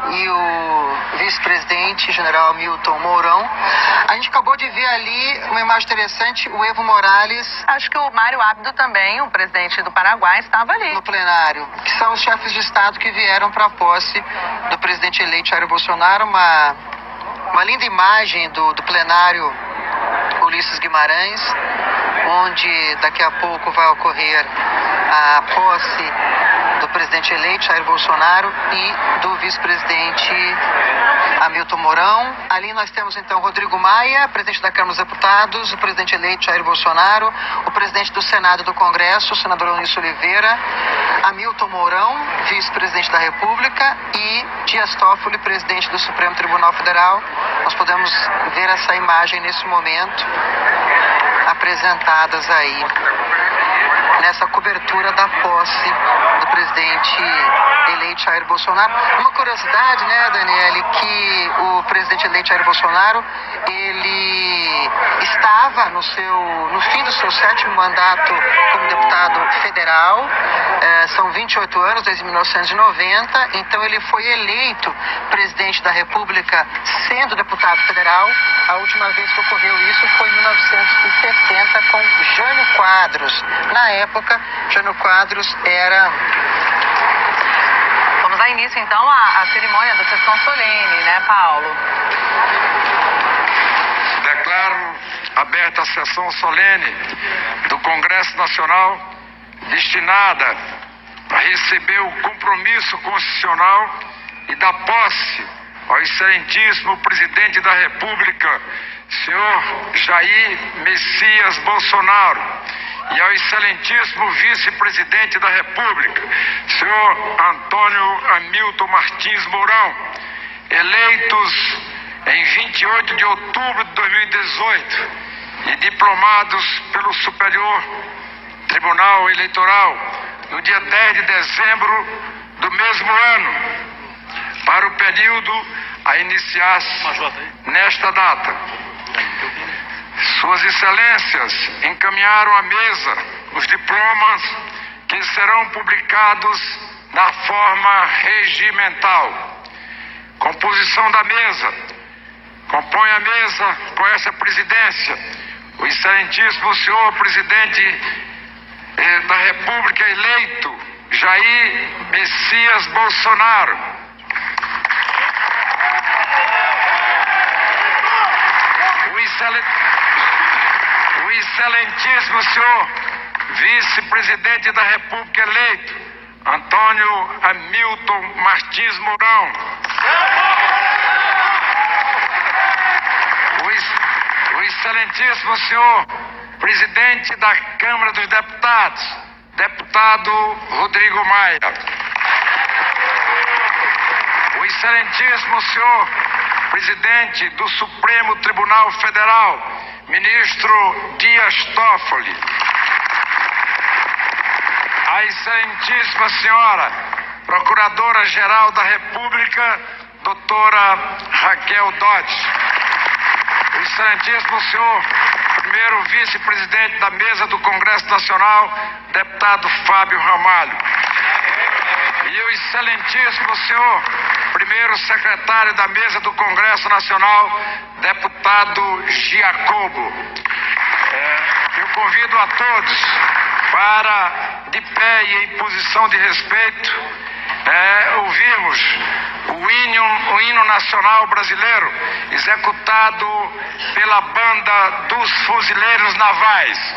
e o vice-presidente, general Milton Mourão. A gente acabou de ver ali uma imagem interessante, o Evo Morales. Acho que o Mário Abdo também, o presidente do Paraguai, estava ali. No plenário, que são os chefes de Estado que vieram para a posse do presidente eleito Jair Bolsonaro. Uma linda imagem do plenário Ulisses Guimarães, onde daqui a pouco vai ocorrer a posse do presidente eleito Jair Bolsonaro e do vice-presidente Hamilton Mourão. Ali nós temos então Rodrigo Maia, presidente da Câmara dos Deputados, o presidente eleito Jair Bolsonaro, o presidente do Senado e do Congresso, o senador Eunício Oliveira, Hamilton Mourão, vice-presidente da República, e Dias Toffoli, presidente do Supremo Tribunal Federal. Nós podemos ver essa imagem nesse momento, apresentadas aí nessa cobertura da posse do presidente eleito Jair Bolsonaro. Uma curiosidade, Daniele, que o presidente eleito Jair Bolsonaro, ele estava no fim do seu 7º mandato como deputado federal, são 28 anos, desde 1990, então ele foi eleito presidente da República sendo deputado federal. A última vez que ocorreu isso foi em 1960 com Jânio Quadros. Na época, Jânio Quadros era... Vamos dar início, então, à cerimônia da sessão solene, Paulo? Declaro aberta a sessão solene do Congresso Nacional, destinada a receber o compromisso constitucional e dar posse ao excelentíssimo presidente da República, senhor Jair Messias Bolsonaro, e ao excelentíssimo vice-presidente da República, senhor Antônio Hamilton Martins Mourão, eleitos em 28 de outubro de 2018 e diplomados pelo Superior Tribunal Eleitoral no dia 10 de dezembro do mesmo ano, para o período a iniciar-se nesta data. Suas Excelências encaminharam à mesa os diplomas que serão publicados na forma regimental. Composição da mesa. Compõe a mesa com essa presidência o excelentíssimo senhor presidente da República eleito, Jair Messias Bolsonaro. O excelentíssimo senhor vice-presidente da República eleito, Antônio Hamilton Martins Mourão. O excelentíssimo senhor presidente da Câmara dos Deputados, deputado Rodrigo Maia. O excelentíssimo senhor presidente do Supremo Tribunal Federal, ministro Dias Toffoli. A excelentíssima senhora Procuradora-Geral da República, doutora Raquel Dodge. O excelentíssimo senhor primeiro vice-presidente da mesa do Congresso Nacional, deputado Fábio Ramalho. E o excelentíssimo senhor primeiro secretário da mesa do Congresso Nacional, deputado Giacobo. Eu convido a todos para, de pé e em posição de respeito, ouvirmos o hino nacional brasileiro, executado pela Banda dos Fuzileiros Navais.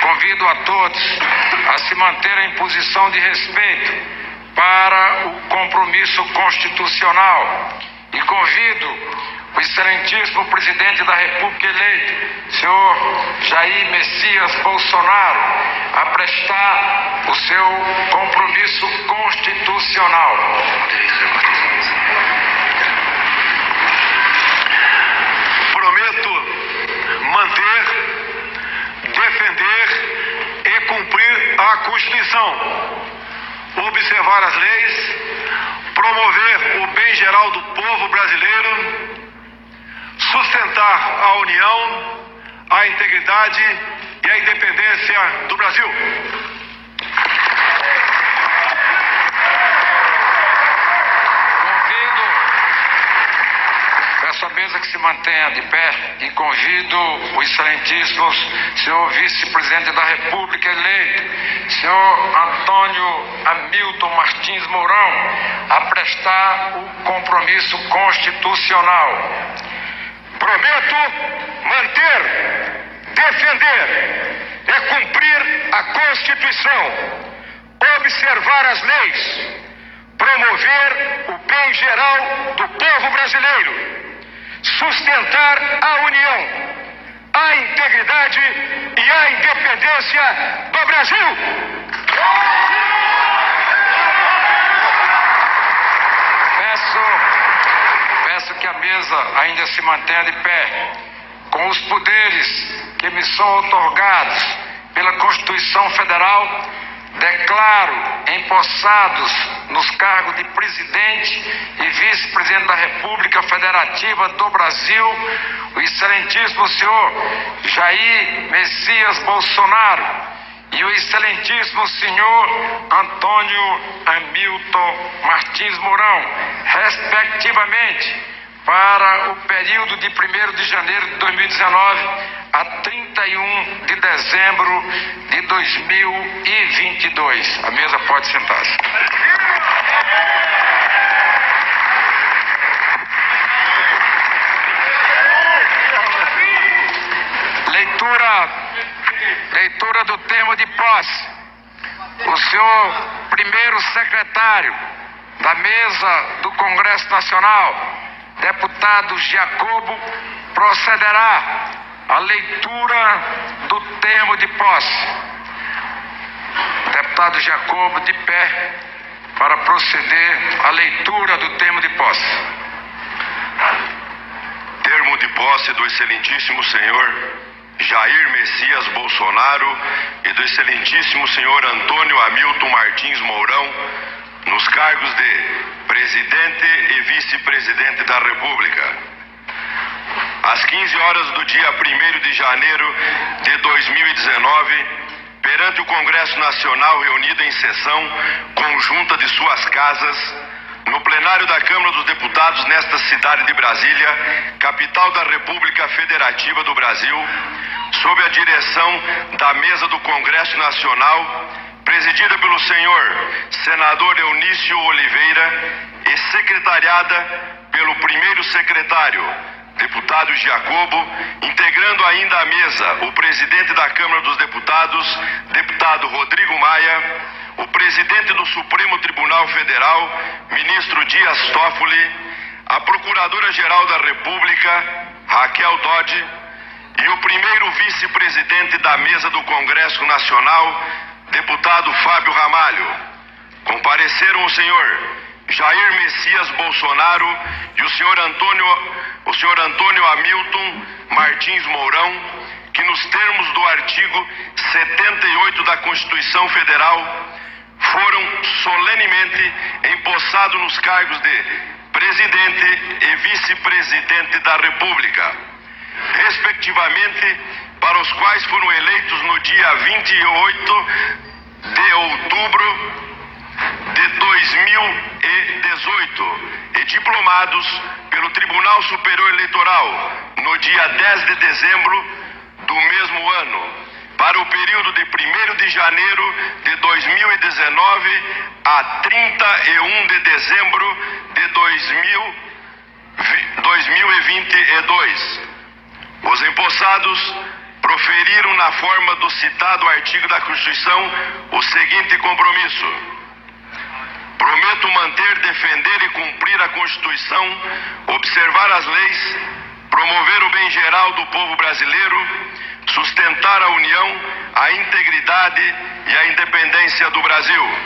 Convido a todos a se manterem em posição de respeito para o compromisso constitucional e convido o excelentíssimo presidente da República eleito, senhor Jair Messias Bolsonaro, a prestar o seu compromisso constitucional. Prometo manter, defender e cumprir a Constituição, observar as leis, promover o bem geral do povo brasileiro, sustentar a união, a integridade e a independência do Brasil. Peço à mesa que se se mantenha de pé e convido o excelentíssimo senhor vice-presidente da República eleito, senhor Antônio Hamilton Martins Mourão, a prestar o compromisso constitucional. Prometo manter, defender e cumprir a Constituição, observar as leis, promover o bem geral do povo brasileiro, sustentar a união, a integridade e a independência do Brasil. Peço que a mesa ainda se mantenha de pé, com os poderes que me são outorgados pela Constituição Federal. Declaro empossados nos cargos de presidente e vice-presidente da República Federativa do Brasil o excelentíssimo senhor Jair Messias Bolsonaro e o excelentíssimo senhor Antônio Hamilton Martins Mourão, respectivamente, para o período de 1º de janeiro de 2019 a 31 de dezembro de 2022. A mesa pode sentar-se. Leitura do termo de posse. O senhor primeiro secretário da mesa do Congresso Nacional, deputado Giacobo, procederá à leitura do termo de posse. Deputado Giacobo, de pé, para proceder à leitura do termo de posse. Termo de posse do excelentíssimo senhor Jair Messias Bolsonaro e do excelentíssimo senhor Antônio Hamilton Martins Mourão, nos cargos de presidente e vice-presidente da República. Às 15 horas do dia 1º de janeiro de 2019, perante o Congresso Nacional reunido em sessão conjunta de suas casas, no plenário da Câmara dos Deputados nesta cidade de Brasília, capital da República Federativa do Brasil, sob a direção da mesa do Congresso Nacional, presidida pelo senhor senador Eunício Oliveira e secretariada pelo primeiro secretário, deputado Giacobo, integrando ainda a mesa o presidente da Câmara dos Deputados, deputado Rodrigo Maia, o presidente do Supremo Tribunal Federal, ministro Dias Toffoli, a Procuradora-Geral da República, Raquel Dodge, e o primeiro vice-presidente da mesa do Congresso Nacional, deputado Fábio Ramalho. Compareceram o senhor Jair Messias Bolsonaro e o senhor Antônio Hamilton Martins Mourão, que nos termos do artigo 78 da Constituição Federal foram solenemente empossados nos cargos de presidente e vice-presidente da República, respectivamente, para os quais foram eleitos no dia 28 de outubro de 2018 e diplomados pelo Tribunal Superior Eleitoral no dia 10 de dezembro do mesmo ano, para o período de 1º de janeiro de 2019 a 31 de dezembro de 2022. Os empossados proferiram, na forma do citado artigo da Constituição, o seguinte compromisso: prometo manter, defender e cumprir a Constituição, observar as leis, promover o bem geral do povo brasileiro, sustentar a união, a integridade e a independência do Brasil.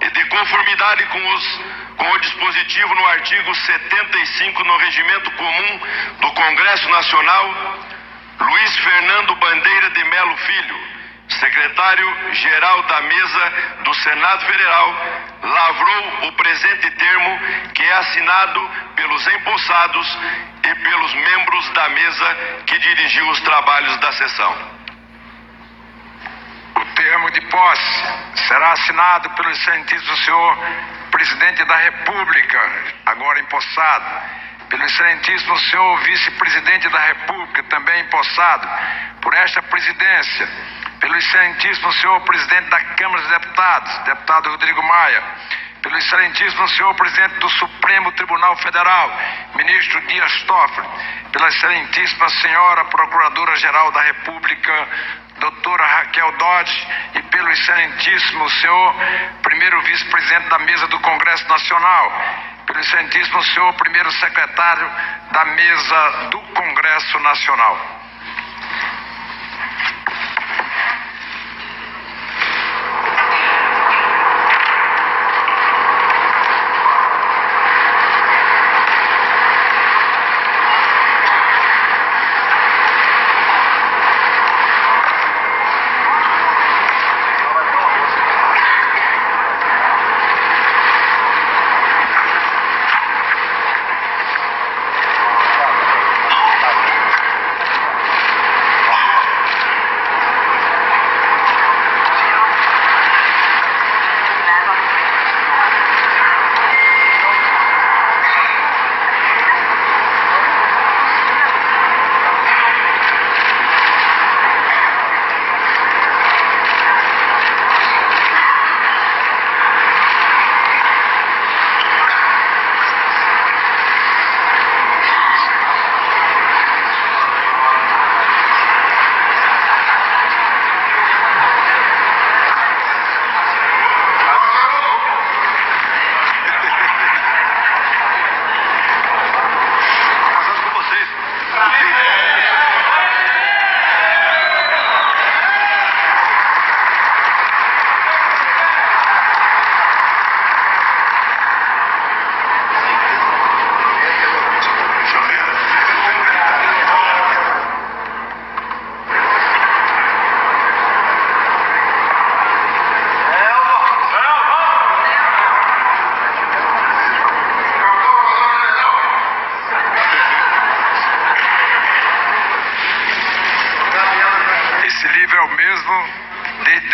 E de conformidade com o dispositivo no artigo 75 no Regimento Comum do Congresso Nacional, Luiz Fernando Bandeira de Melo Filho, secretário-geral da Mesa do Senado Federal, lavrou o presente termo, que é assinado pelos empossados e pelos membros da mesa que dirigiu os trabalhos da sessão. O termo de posse será assinado pelo excelentíssimo senhor presidente da República, agora empossado, pelo excelentíssimo senhor vice-presidente da República, também empossado por esta presidência, pelo excelentíssimo senhor presidente da Câmara dos Deputados, deputado Rodrigo Maia, pelo excelentíssimo senhor presidente do Supremo Tribunal Federal, ministro Dias Toffoli, pela excelentíssima senhora Procuradora-Geral da República, doutora Raquel Dodge, e pelo excelentíssimo senhor primeiro vice-presidente da mesa do Congresso Nacional, pelo excelentíssimo senhor primeiro secretário da mesa do Congresso Nacional.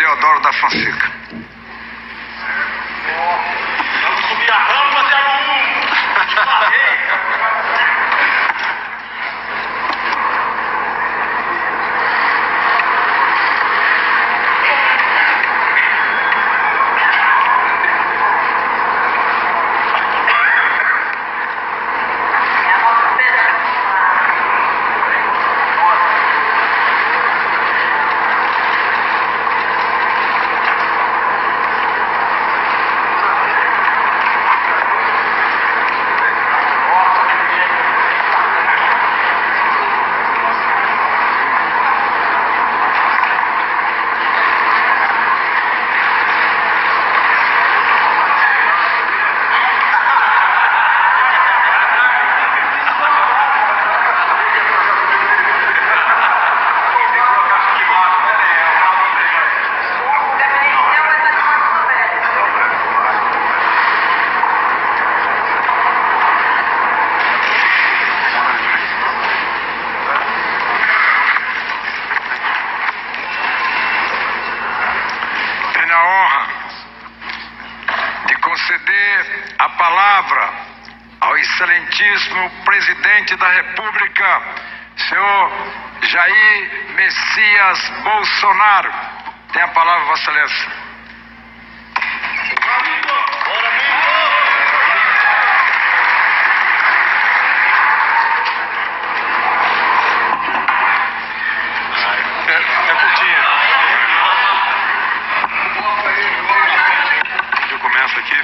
Deodoro da Fonseca. Vamos subir a rampa 01. Te falei. Conceder a palavra ao excelentíssimo presidente da República, senhor Jair Messias Bolsonaro. Tem a palavra, Vossa Excelência.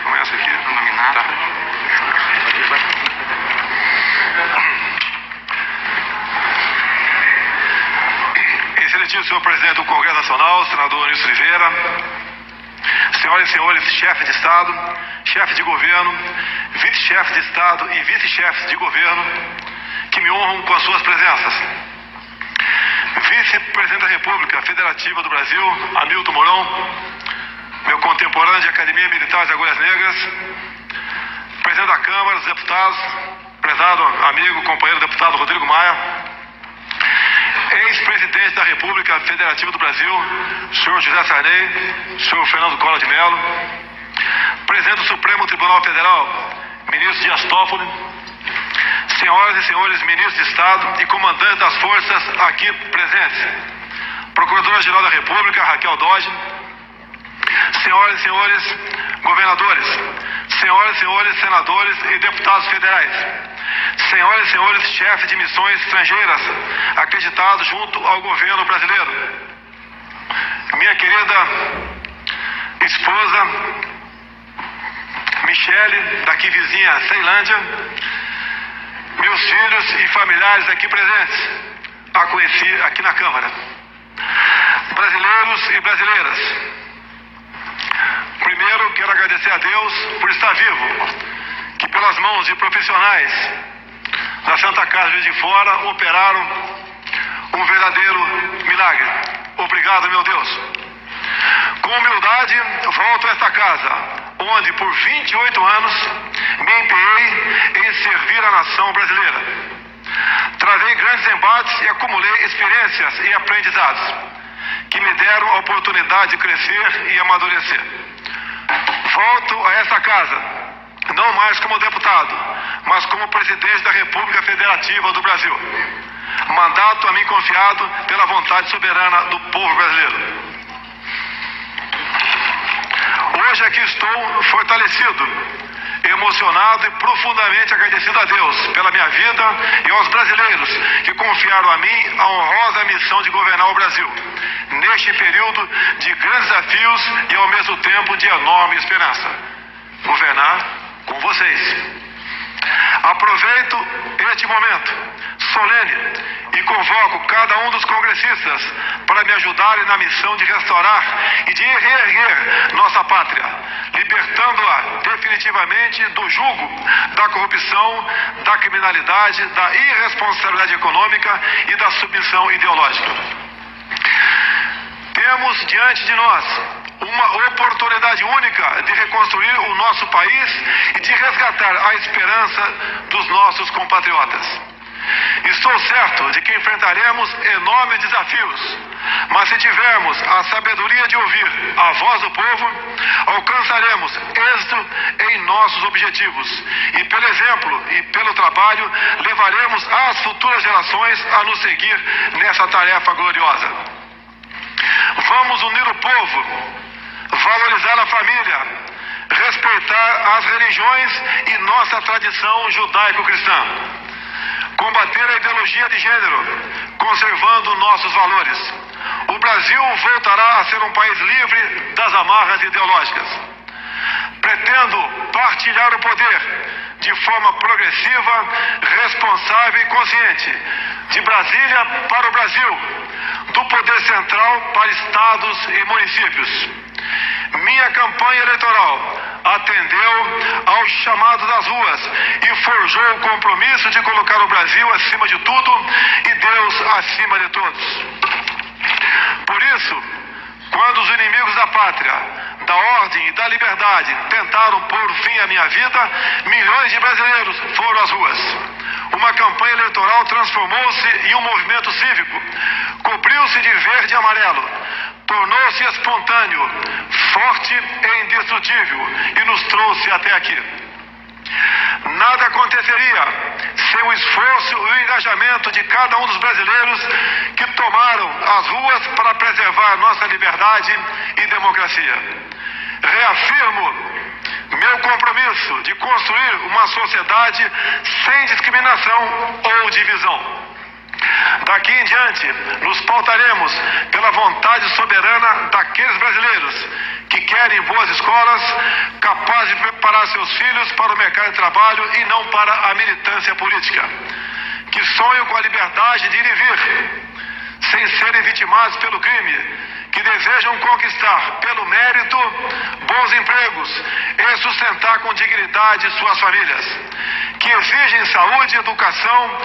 Começa aqui, nominar. Tá. Excelentíssimo senhor presidente do Congresso Nacional, senador Anísio Oliveira, senhoras e senhores chefes de Estado, chefes de governo, vice-chefes de Estado e vice-chefes de governo, que me honram com as suas presenças. Vice-presidente da República Federativa do Brasil, Hamilton Mourão, meu contemporâneo de Academia Militar de Agulhas Negras, presidente da Câmara dos Deputados, prezado amigo, companheiro deputado Rodrigo Maia, ex-presidente da República Federativa do Brasil, senhor José Sarney, senhor Fernando Collor de Mello, presidente do Supremo Tribunal Federal, ministro Dias Toffoli, senhoras e senhores ministros de Estado e comandantes das forças aqui presentes, Procuradora-Geral da República, Raquel Dodge, senhoras e senhores governadores, senhoras e senhores senadores e deputados federais, senhoras e senhores chefes de missões estrangeiras acreditados junto ao governo brasileiro, minha querida esposa Michele, daqui vizinha Ceilândia, meus filhos e familiares aqui presentes, a conheci aqui na Câmara, brasileiros e brasileiras. Primeiro, quero agradecer a Deus por estar vivo, que pelas mãos de profissionais da Santa Casa de Juiz de Fora operaram um verdadeiro milagre. Obrigado, meu Deus. Com humildade, volto a esta casa, onde por 28 anos me empenhei em servir a nação brasileira. Travei grandes embates e acumulei experiências e aprendizados que me deram a oportunidade de crescer e amadurecer. Volto a esta casa, não mais como deputado, mas como presidente da República Federativa do Brasil. Mandato a mim confiado pela vontade soberana do povo brasileiro. Hoje aqui estou fortalecido, emocionado e profundamente agradecido a Deus pela minha vida e aos brasileiros que confiaram a mim a honrosa missão de governar o Brasil, neste período de grandes desafios e ao mesmo tempo de enorme esperança. Governar com vocês. Aproveito este momento solene e convoco cada um dos congressistas para me ajudarem na missão de restaurar e de reerguer nossa pátria, libertando-a definitivamente do jugo da corrupção, da criminalidade, da irresponsabilidade econômica e da submissão ideológica. Temos diante de nós uma oportunidade única de reconstruir o nosso país e de resgatar a esperança dos nossos compatriotas. Estou certo de que enfrentaremos enormes desafios, mas se tivermos a sabedoria de ouvir a voz do povo, alcançaremos êxito em nossos objetivos e, pelo exemplo e pelo trabalho, levaremos as futuras gerações a nos seguir nessa tarefa gloriosa. Vamos unir o povo, valorizar a família, respeitar as religiões e nossa tradição judaico-cristã, combater a ideologia de gênero, conservando nossos valores. O Brasil voltará a ser um país livre das amarras ideológicas. Pretendo partilhar o poder de forma progressiva, responsável e consciente, de Brasília para o Brasil, do poder central para estados e municípios. Minha campanha eleitoral atendeu ao chamado das ruas e forjou o compromisso de colocar o Brasil acima de tudo e Deus acima de todos. Por isso, quando os inimigos da pátria, da ordem e da liberdade tentaram pôr fim à minha vida, milhões de brasileiros foram às ruas. Uma campanha eleitoral transformou-se em um movimento cívico, cobriu-se de verde e amarelo, tornou-se espontâneo, forte e indestrutível e nos trouxe até aqui. Nada aconteceria sem o esforço e o engajamento de cada um dos brasileiros que tomaram as ruas para preservar nossa liberdade e democracia. Reafirmo meu compromisso de construir uma sociedade sem discriminação ou divisão. Daqui em diante, nos pautaremos pela vontade soberana daqueles brasileiros que querem boas escolas, capazes de preparar seus filhos para o mercado de trabalho e não para a militância política, que sonham com a liberdade de ir e vir, sem serem vitimados pelo crime, que desejam conquistar pelo mérito bons empregos e sustentar com dignidade suas famílias, que exigem saúde, educação,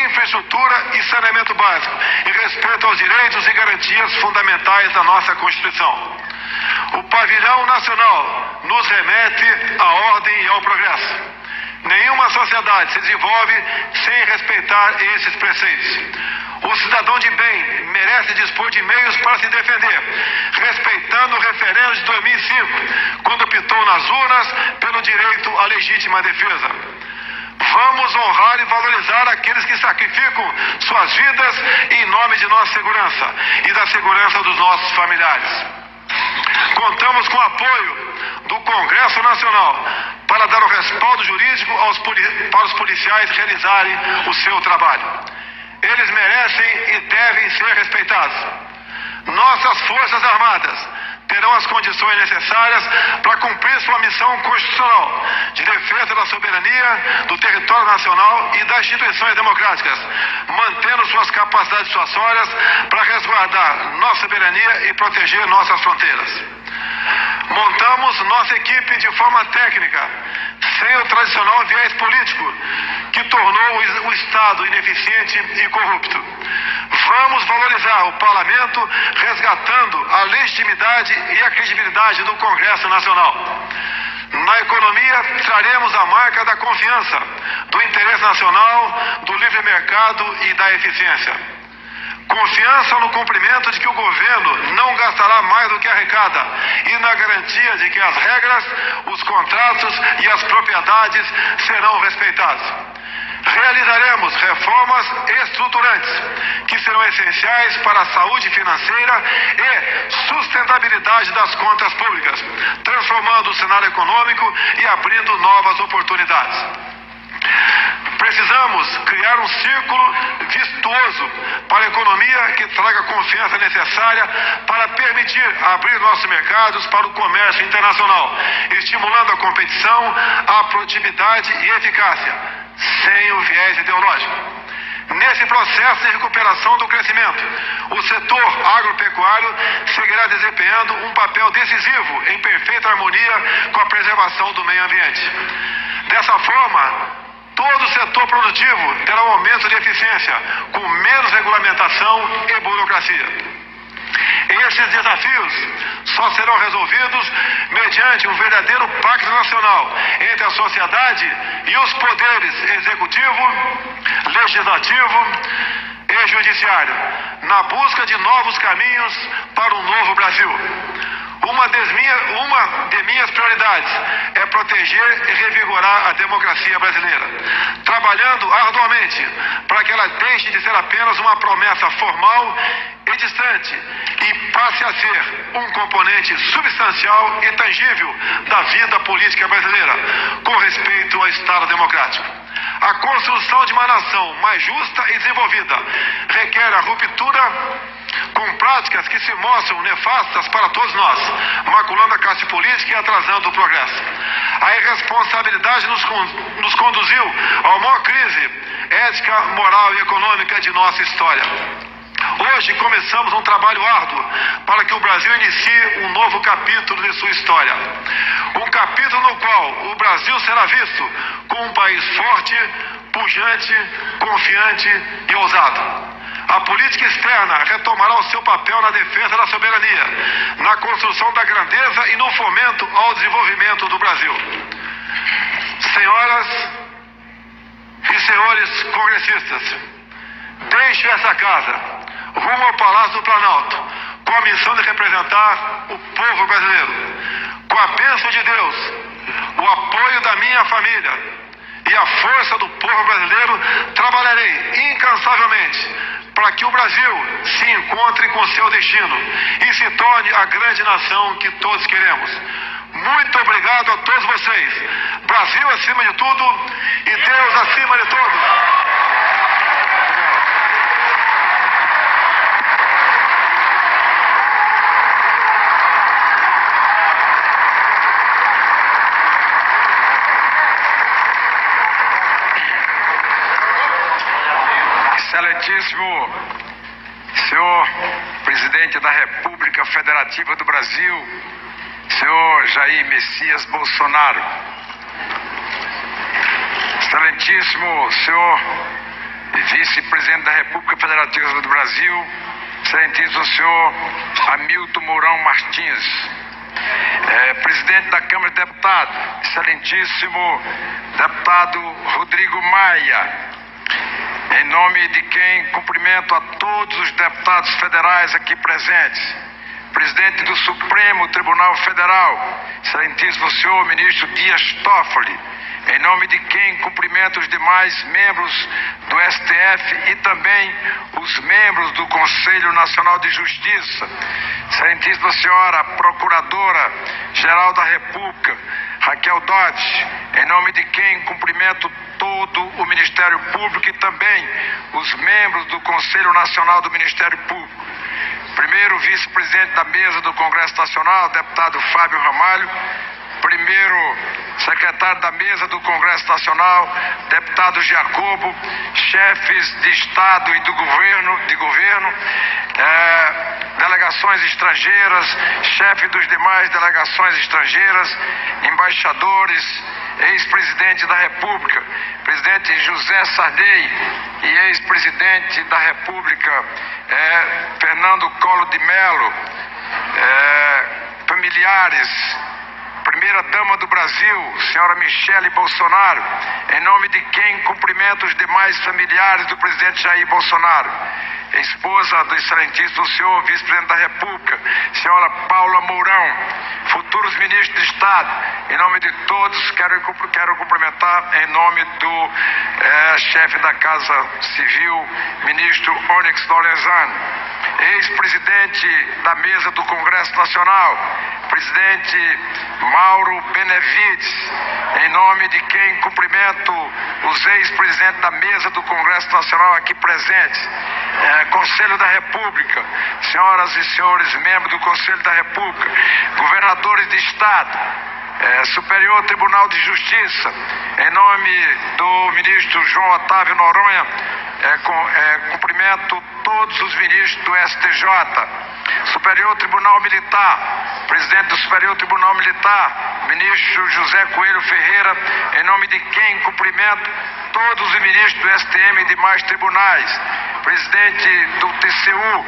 infraestrutura e saneamento básico e respeito aos direitos e garantias fundamentais da nossa Constituição. O pavilhão nacional nos remete à ordem e ao progresso. Nenhuma sociedade se desenvolve sem respeitar esses preceitos. O cidadão de bem merece dispor de meios para se defender, respeitando o referendo de 2005, quando optou nas urnas pelo direito à legítima defesa. Vamos honrar e valorizar aqueles que sacrificam suas vidas em nome de nossa segurança e da segurança dos nossos familiares. Contamos com o apoio do Congresso Nacional para dar o respaldo jurídico para os policiais realizarem o seu trabalho. Eles merecem e devem ser respeitados. Nossas Forças Armadas terão as condições necessárias para cumprir sua missão constitucional de defesa da soberania, do território nacional e das instituições democráticas, mantendo suas capacidades dissuasórias para resguardar nossa soberania e proteger nossas fronteiras. Montamos nossa equipe de forma técnica, sem o tradicional viés político, que tornou o Estado ineficiente e corrupto. Vamos valorizar o Parlamento, resgatando a legitimidade e a credibilidade do Congresso Nacional. Na economia, traremos a marca da confiança, do interesse nacional, do livre mercado e da eficiência. Confiança no cumprimento de que o governo não gastará mais do que arrecada e na garantia de que as regras, os contratos e as propriedades serão respeitados. Realizaremos reformas estruturantes que serão essenciais para a saúde financeira e sustentabilidade das contas públicas, transformando o cenário econômico e abrindo novas oportunidades. Precisamos criar um círculo virtuoso para a economia que traga a confiança necessária para permitir abrir nossos mercados para o comércio internacional, estimulando a competição, a produtividade e eficácia, sem o viés ideológico. Nesse processo de recuperação do crescimento, o setor agropecuário seguirá desempenhando um papel decisivo em perfeita harmonia com a preservação do meio ambiente. Dessa forma, todo o setor produtivo terá um aumento de eficiência, com menos regulamentação e burocracia. Esses desafios só serão resolvidos mediante um verdadeiro pacto nacional entre a sociedade e os poderes executivo, legislativo e judiciário, na busca de novos caminhos para um novo Brasil. Uma de minhas prioridades é proteger e revigorar a democracia brasileira, trabalhando arduamente para que ela deixe de ser apenas uma promessa formal e distante e passe a ser um componente substancial e tangível da vida política brasileira, com respeito ao Estado democrático. A construção de uma nação mais justa e desenvolvida requer a ruptura com práticas que se mostram nefastas para todos nós, maculando a classe política e atrasando o progresso. A irresponsabilidade nos conduziu a uma maior crise ética, moral e econômica de nossa história. Hoje começamos um trabalho árduo para que o Brasil inicie um novo capítulo de sua história. Um capítulo no qual o Brasil será visto como um país forte, pujante, confiante e ousado. A política externa retomará o seu papel na defesa da soberania, na construção da grandeza e no fomento ao desenvolvimento do Brasil. Senhoras e senhores congressistas, deixo essa casa, rumo ao Palácio do Planalto, com a missão de representar o povo brasileiro. Com a bênção de Deus, o apoio da minha família e a força do povo brasileiro, trabalharei incansavelmente para que o Brasil se encontre com seu destino e se torne a grande nação que todos queremos. Muito obrigado a todos vocês. Brasil acima de tudo e Deus acima de todos. Excelentíssimo senhor Presidente da República Federativa do Brasil, senhor Jair Messias Bolsonaro, excelentíssimo senhor Vice-Presidente da República Federativa do Brasil, excelentíssimo senhor Hamilton Mourão Martins, Presidente da Câmara de Deputados, excelentíssimo deputado Rodrigo Maia, em nome de quem cumprimento a todos os deputados federais aqui presentes, Presidente do Supremo Tribunal Federal, excelentíssimo senhor Ministro Dias Toffoli, em nome de quem cumprimento os demais membros do STF e também os membros do Conselho Nacional de Justiça, Excelentíssima Senhora Procuradora-Geral da República, Raquel Dodge, em nome de quem cumprimento todo o Ministério Público e também os membros do Conselho Nacional do Ministério Público. Primeiro vice-presidente da mesa do Congresso Nacional, deputado Fábio Ramalho. Primeiro secretário da mesa do Congresso Nacional, deputado Jacobo. Chefes de Estado e de governo, delegações estrangeiras, chefe dos demais delegações estrangeiras, embaixadores, ex-presidente da República, presidente José Sarney e ex-presidente da República Fernando Collor de Mello, familiares, primeira-dama do Brasil, senhora Michele Bolsonaro, em nome de quem cumprimento os demais familiares do presidente Jair Bolsonaro, esposa do excelentíssimo senhor vice-presidente da República, senhora Paula Mourão, futuros ministros de Estado, em nome de todos, quero cumprimentar em nome do chefe da Casa Civil, ministro Onyx Lorenzano, ex-presidente da mesa do Congresso Nacional, presidente Mauro Benevides, em nome de quem cumprimento os ex-presidentes da mesa do Congresso Nacional aqui presentes, Conselho da República, senhoras e senhores membros do Conselho da República, governadores de Estado, Superior Tribunal de Justiça, em nome do ministro João Otávio Noronha, cumprimento todos os ministros do STJ, Superior Tribunal Militar, presidente do Superior Tribunal Militar, ministro José Coelho Ferreira, em nome de quem cumprimento todos os ministros do STM e demais tribunais, presidente do TCU,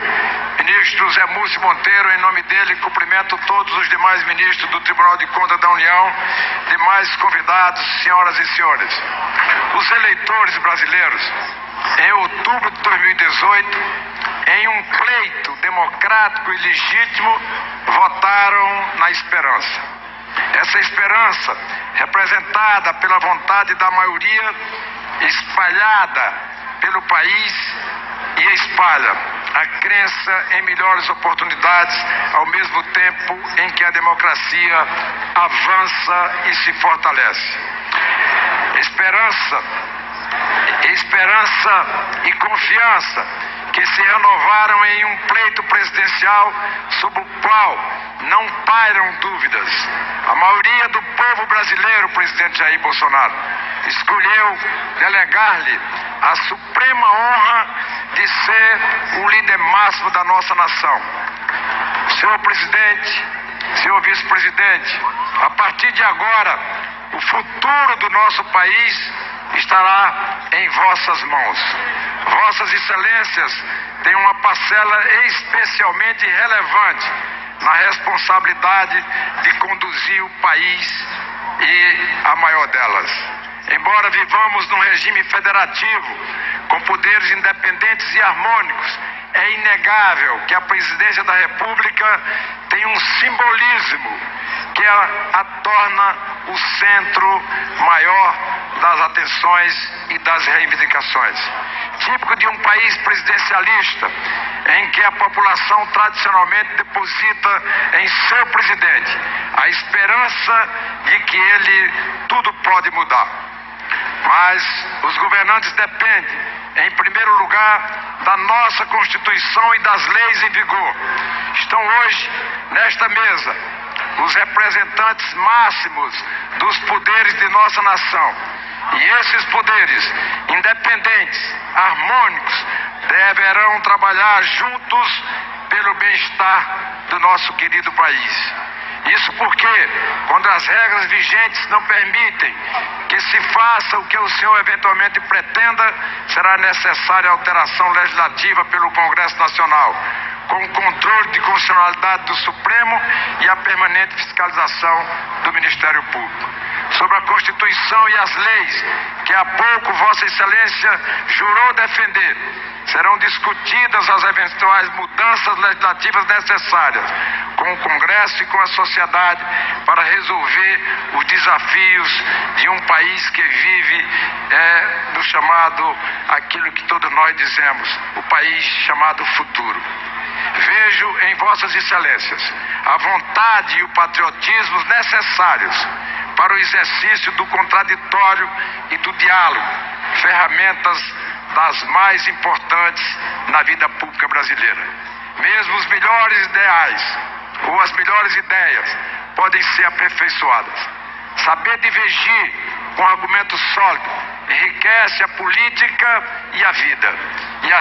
ministro Zé Múcio Monteiro, em nome dele cumprimento todos os demais ministros do Tribunal de Contas da União, demais convidados, senhoras e senhores. Os eleitores brasileiros, em outubro de 2018, em um pleito democrático e legítimo, votaram na esperança. Essa esperança, representada pela vontade da maioria, espalhada pelo país e espalha a crença em melhores oportunidades, ao mesmo tempo em que a democracia avança e se fortalece. Esperança e confiança que se renovaram em um pleito presidencial sobre o qual não pairam dúvidas. A maioria do povo brasileiro, presidente Jair Bolsonaro, escolheu delegar-lhe a suprema honra de ser o líder máximo da nossa nação. Senhor presidente, senhor vice-presidente, a partir de agora, o futuro do nosso país estará em vossas mãos. Vossas excelências têm uma parcela especialmente relevante na responsabilidade de conduzir o país e a maior delas. Embora vivamos num regime federativo, com poderes independentes e harmônicos, é inegável que a presidência da República tem um simbolismo que a torna o centro maior das atenções e das reivindicações. Típico de um país presidencialista, em que a população tradicionalmente deposita em seu presidente a esperança de que ele tudo pode mudar. Mas os governantes dependem, em primeiro lugar, da nossa Constituição e das leis em vigor. Estão hoje, nesta mesa, os representantes máximos dos poderes de nossa nação. E esses poderes, independentes, harmônicos, deverão trabalhar juntos pelo bem-estar do nosso querido país. Isso porque, quando as regras vigentes não permitem que se faça o que o senhor eventualmente pretenda, será necessária alteração legislativa pelo Congresso Nacional, com o controle de constitucionalidade do Supremo e a permanente fiscalização do Ministério Público. Sobre a Constituição e as leis que há pouco Vossa Excelência jurou defender, serão discutidas as eventuais mudanças legislativas necessárias com o Congresso e com a sociedade para resolver os desafios desafios de um país que vive no chamado, aquilo que todos nós dizemos, o país chamado futuro. Vejo em Vossas Excelências a vontade e o patriotismo necessários para o exercício do contraditório e do diálogo, ferramentas das mais importantes na vida pública brasileira. Mesmo os melhores ideais ou as melhores ideias podem ser aperfeiçoadas. Saber divergir com argumentos sólidos enriquece a política e a vida. E é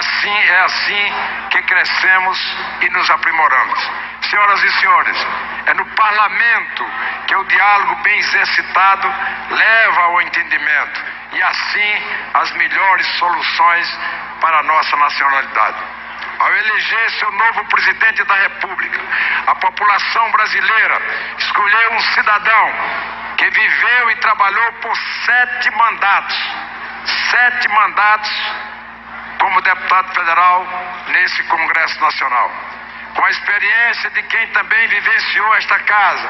assim que crescemos e nos aprimoramos. Senhoras e senhores, é no parlamento que o diálogo bem exercitado leva ao entendimento e assim as melhores soluções para a nossa nacionalidade. Ao eleger seu novo presidente da República, a população brasileira escolheu um cidadão que viveu e trabalhou por 7 mandatos como deputado federal nesse Congresso Nacional. Com a experiência de quem também vivenciou esta casa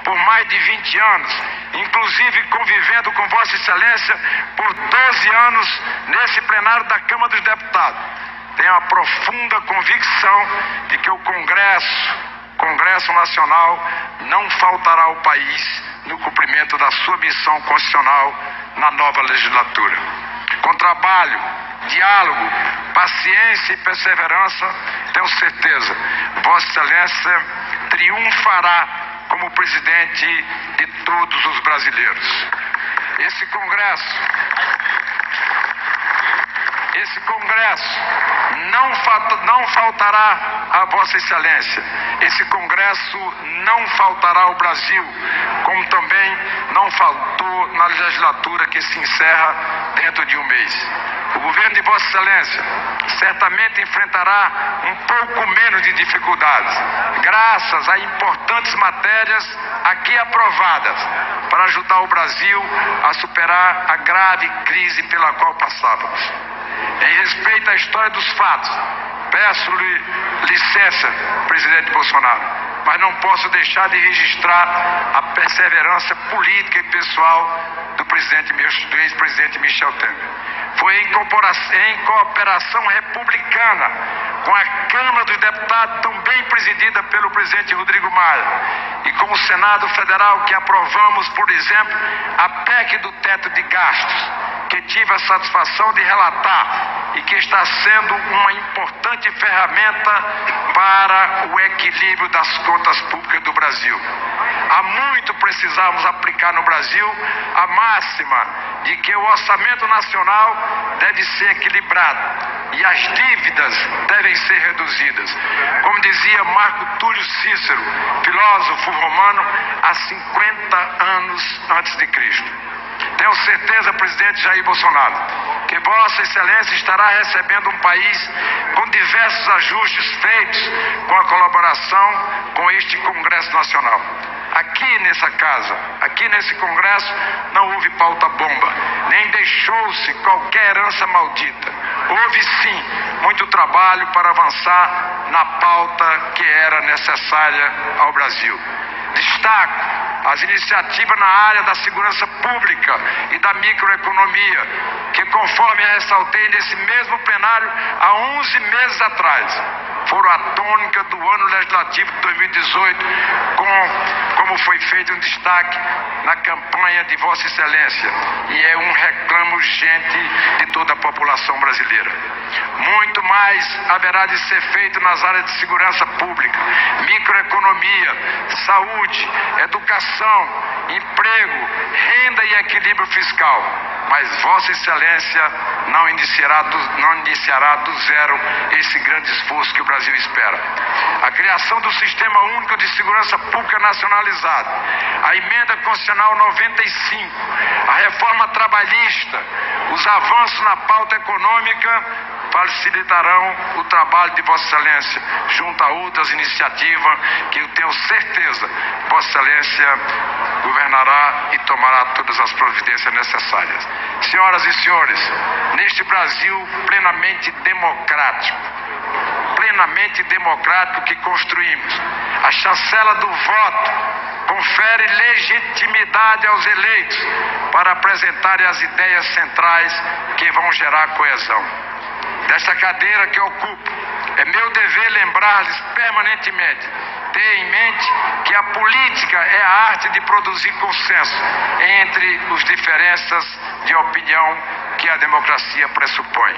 por mais de 20 anos, inclusive convivendo com Vossa Excelência por 12 anos nesse plenário da Câmara dos Deputados, tenho a profunda convicção de que o Congresso Nacional não faltará ao país no cumprimento da sua missão constitucional na nova legislatura. Com trabalho, diálogo, paciência e perseverança, tenho certeza, Vossa Excelência triunfará como presidente de todos os brasileiros. Esse Congresso não faltará a Vossa Excelência. Esse Congresso não faltará ao Brasil, como também não faltou na legislatura que se encerra dentro de um mês. O governo de Vossa Excelência certamente enfrentará um pouco menos de dificuldades, graças a importantes matérias aqui aprovadas, para ajudar o Brasil a superar a grave crise pela qual passávamos. Em respeito à história dos fatos, peço-lhe licença, presidente Bolsonaro, mas não posso deixar de registrar a perseverança política e pessoal do ex-presidente Michel Temer. Foi em cooperação republicana com a Câmara dos Deputados, também presidida pelo presidente Rodrigo Maia, e com o Senado Federal, que aprovamos, por exemplo, a PEC do teto de gastos, que tive a satisfação de relatar e que está sendo uma importante ferramenta para o equilíbrio das contas públicas do Brasil. Há muito precisamos aplicar no Brasil a máxima de que o orçamento nacional deve ser equilibrado e as dívidas devem ser reduzidas. Como dizia Marco Túlio Cícero, filósofo romano, há 50 anos antes de Cristo. Tenho certeza, presidente Jair Bolsonaro, que Vossa Excelência estará recebendo um país com diversos ajustes feitos com a colaboração com este Congresso Nacional. Aqui nessa casa, aqui nesse Congresso, não houve pauta-bomba, nem deixou-se qualquer herança maldita. Houve sim muito trabalho para avançar na pauta que era necessária ao Brasil. Destaco as iniciativas na área da segurança pública e da microeconomia, que, conforme ressaltei nesse mesmo plenário há 11 meses atrás, foram a tônica do ano legislativo de 2018, como foi feito um destaque na campanha de Vossa Excelência, e é um reclamo urgente de toda a população brasileira. Muito mais haverá de ser feito nas áreas de segurança pública, microeconomia, saúde, educação, emprego, renda e equilíbrio fiscal. Mas Vossa Excelência não iniciará do zero esse grande esforço que o Brasil espera. A criação do Sistema Único de Segurança Pública nacionalizado, a Emenda Constitucional 95, a reforma trabalhista, os avanços na pauta econômica facilitarão o trabalho de Vossa Excelência, junto a outras iniciativas que eu tenho certeza Vossa Excelência governará e tomará todas as providências necessárias. Senhoras e senhores, neste Brasil plenamente democrático que construímos, a chancela do voto confere legitimidade aos eleitos para apresentarem as ideias centrais que vão gerar coesão. Desta cadeira que ocupo, é meu dever lembrar-lhes permanentemente, ter em mente que a política é a arte de produzir consenso entre os diferenças de opinião que a democracia pressupõe.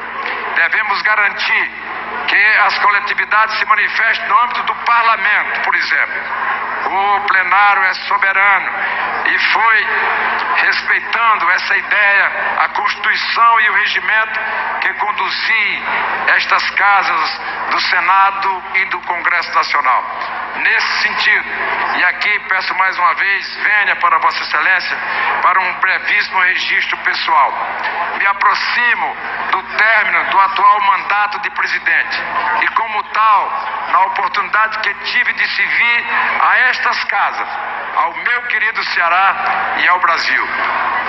Devemos garantir que as coletividades se manifestem no âmbito do parlamento, por exemplo. O plenário é soberano e foi respeitando essa ideia, a Constituição e o regimento que conduzi estas casas do Senado e do Congresso Nacional. Nesse sentido, e aqui peço mais uma vez, venha para Vossa Excelência para um brevíssimo registro pessoal. Me aproximo do término do atual mandato de presidente e, como tal, na oportunidade que tive de servir a estas casas, ao meu querido Ceará e ao Brasil.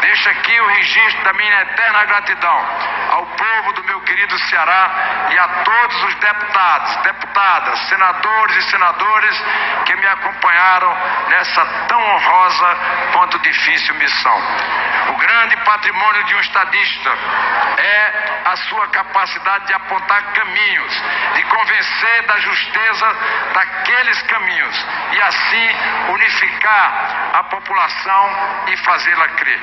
Deixo aqui o registro da minha eterna gratidão ao povo do meu querido Ceará e a todos os deputados, deputadas, senadores e senadoras que me acompanharam nessa tão honrosa quanto difícil missão. O grande patrimônio de um estadista é a sua capacidade de apontar caminhos, de convencer da justeza daqueles caminhos e assim unificar a população e fazê-la crer.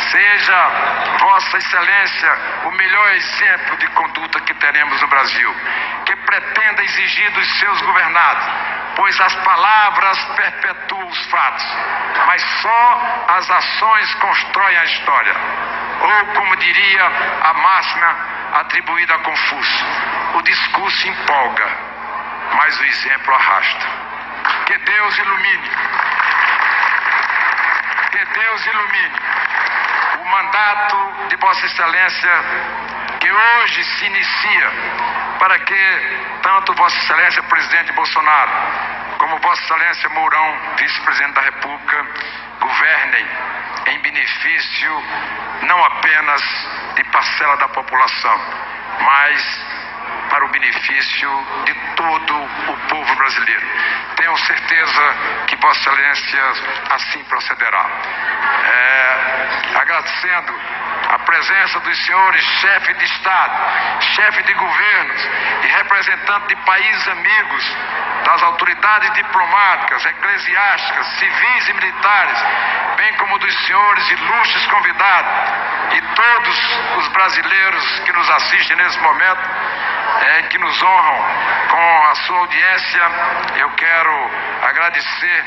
Seja Vossa Excelência o melhor exemplo de conduta que teremos no Brasil, que pretenda exigir dos seus governados, pois as palavras perpetuam os fatos, mas só as ações constroem a história. Ou, como diria a máxima atribuída a Confúcio, o discurso empolga, mas o exemplo arrasta. Que Deus ilumine. Que Deus ilumine o mandato de Vossa Excelência que hoje se inicia, para que tanto Vossa Excelência Presidente Bolsonaro como Vossa Excelência Mourão, Vice-Presidente da República, governem em benefício não apenas de parcela da população, mas para o benefício de todo o povo brasileiro. Tenho certeza que Vossa Excelência assim procederá. Agradecendo a presença dos senhores chefes de Estado, chefes de governos e representantes de países amigos, das autoridades diplomáticas, eclesiásticas, civis e militares, bem como dos senhores ilustres convidados e todos os brasileiros que nos assistem nesse momento, que nos honram com a sua audiência. Eu quero agradecer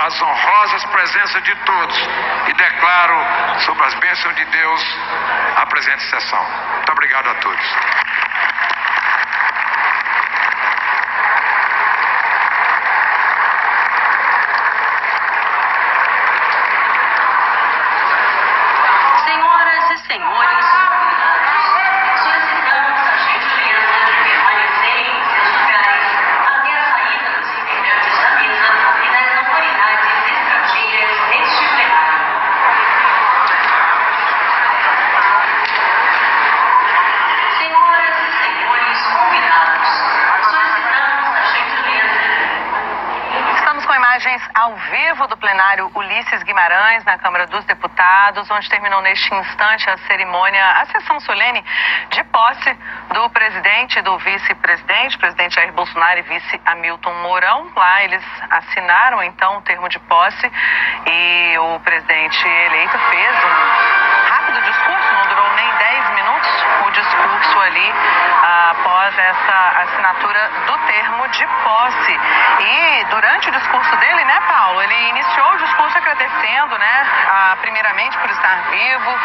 as honrosas presenças de todos e declaro, sob as bênçãos de Deus, a presente sessão. Muito obrigado a todos. Senhoras e senhores, solicitamos a gentileza de permanecerem em seus lugares até a saída dos integrantes da mesa e das autoridades estrangeiras neste plenário. Senhoras e senhores convidados, solicitamos a gentileza. Estamos com imagens ao vivo do plenário Ulisses Guimarães, na Câmara dos Deputados, onde terminou neste instante a cerimônia, a sessão solene de posse do presidente e do vice-presidente, presidente Jair Bolsonaro e vice Hamilton Mourão. Lá eles assinaram, então, o termo de posse e o presidente eleito fez um rápido discurso, não durou nem 10 minutos, o discurso ali após essa assinatura do termo de posse. E durante o discurso dele, né, Paulo, ele iniciou o discurso agradecendo, né, primeiramente por estar vivo,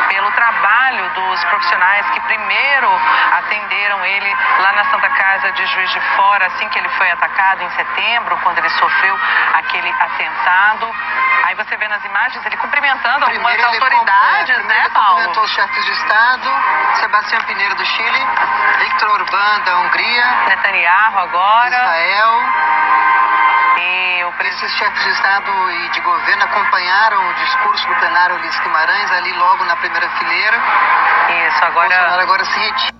pelo trabalho dos profissionais que primeiro atenderam ele lá na Santa Casa de Juiz de Fora, assim que ele foi atacado em setembro, quando ele sofreu aquele atentado. Aí você vê nas imagens ele cumprimentando algumas autoridades, né, Paulo? Cumprimentou os chefes de Estado, Sebastião Pinheiro do Chile, Viktor Orbán da Hungria, Netanyahu agora, Israel. E esses chefes de Estado e de governo acompanharam o discurso do plenário Ulisses Guimarães ali logo na primeira fileira. Isso, agora... Bolsonaro agora se retira.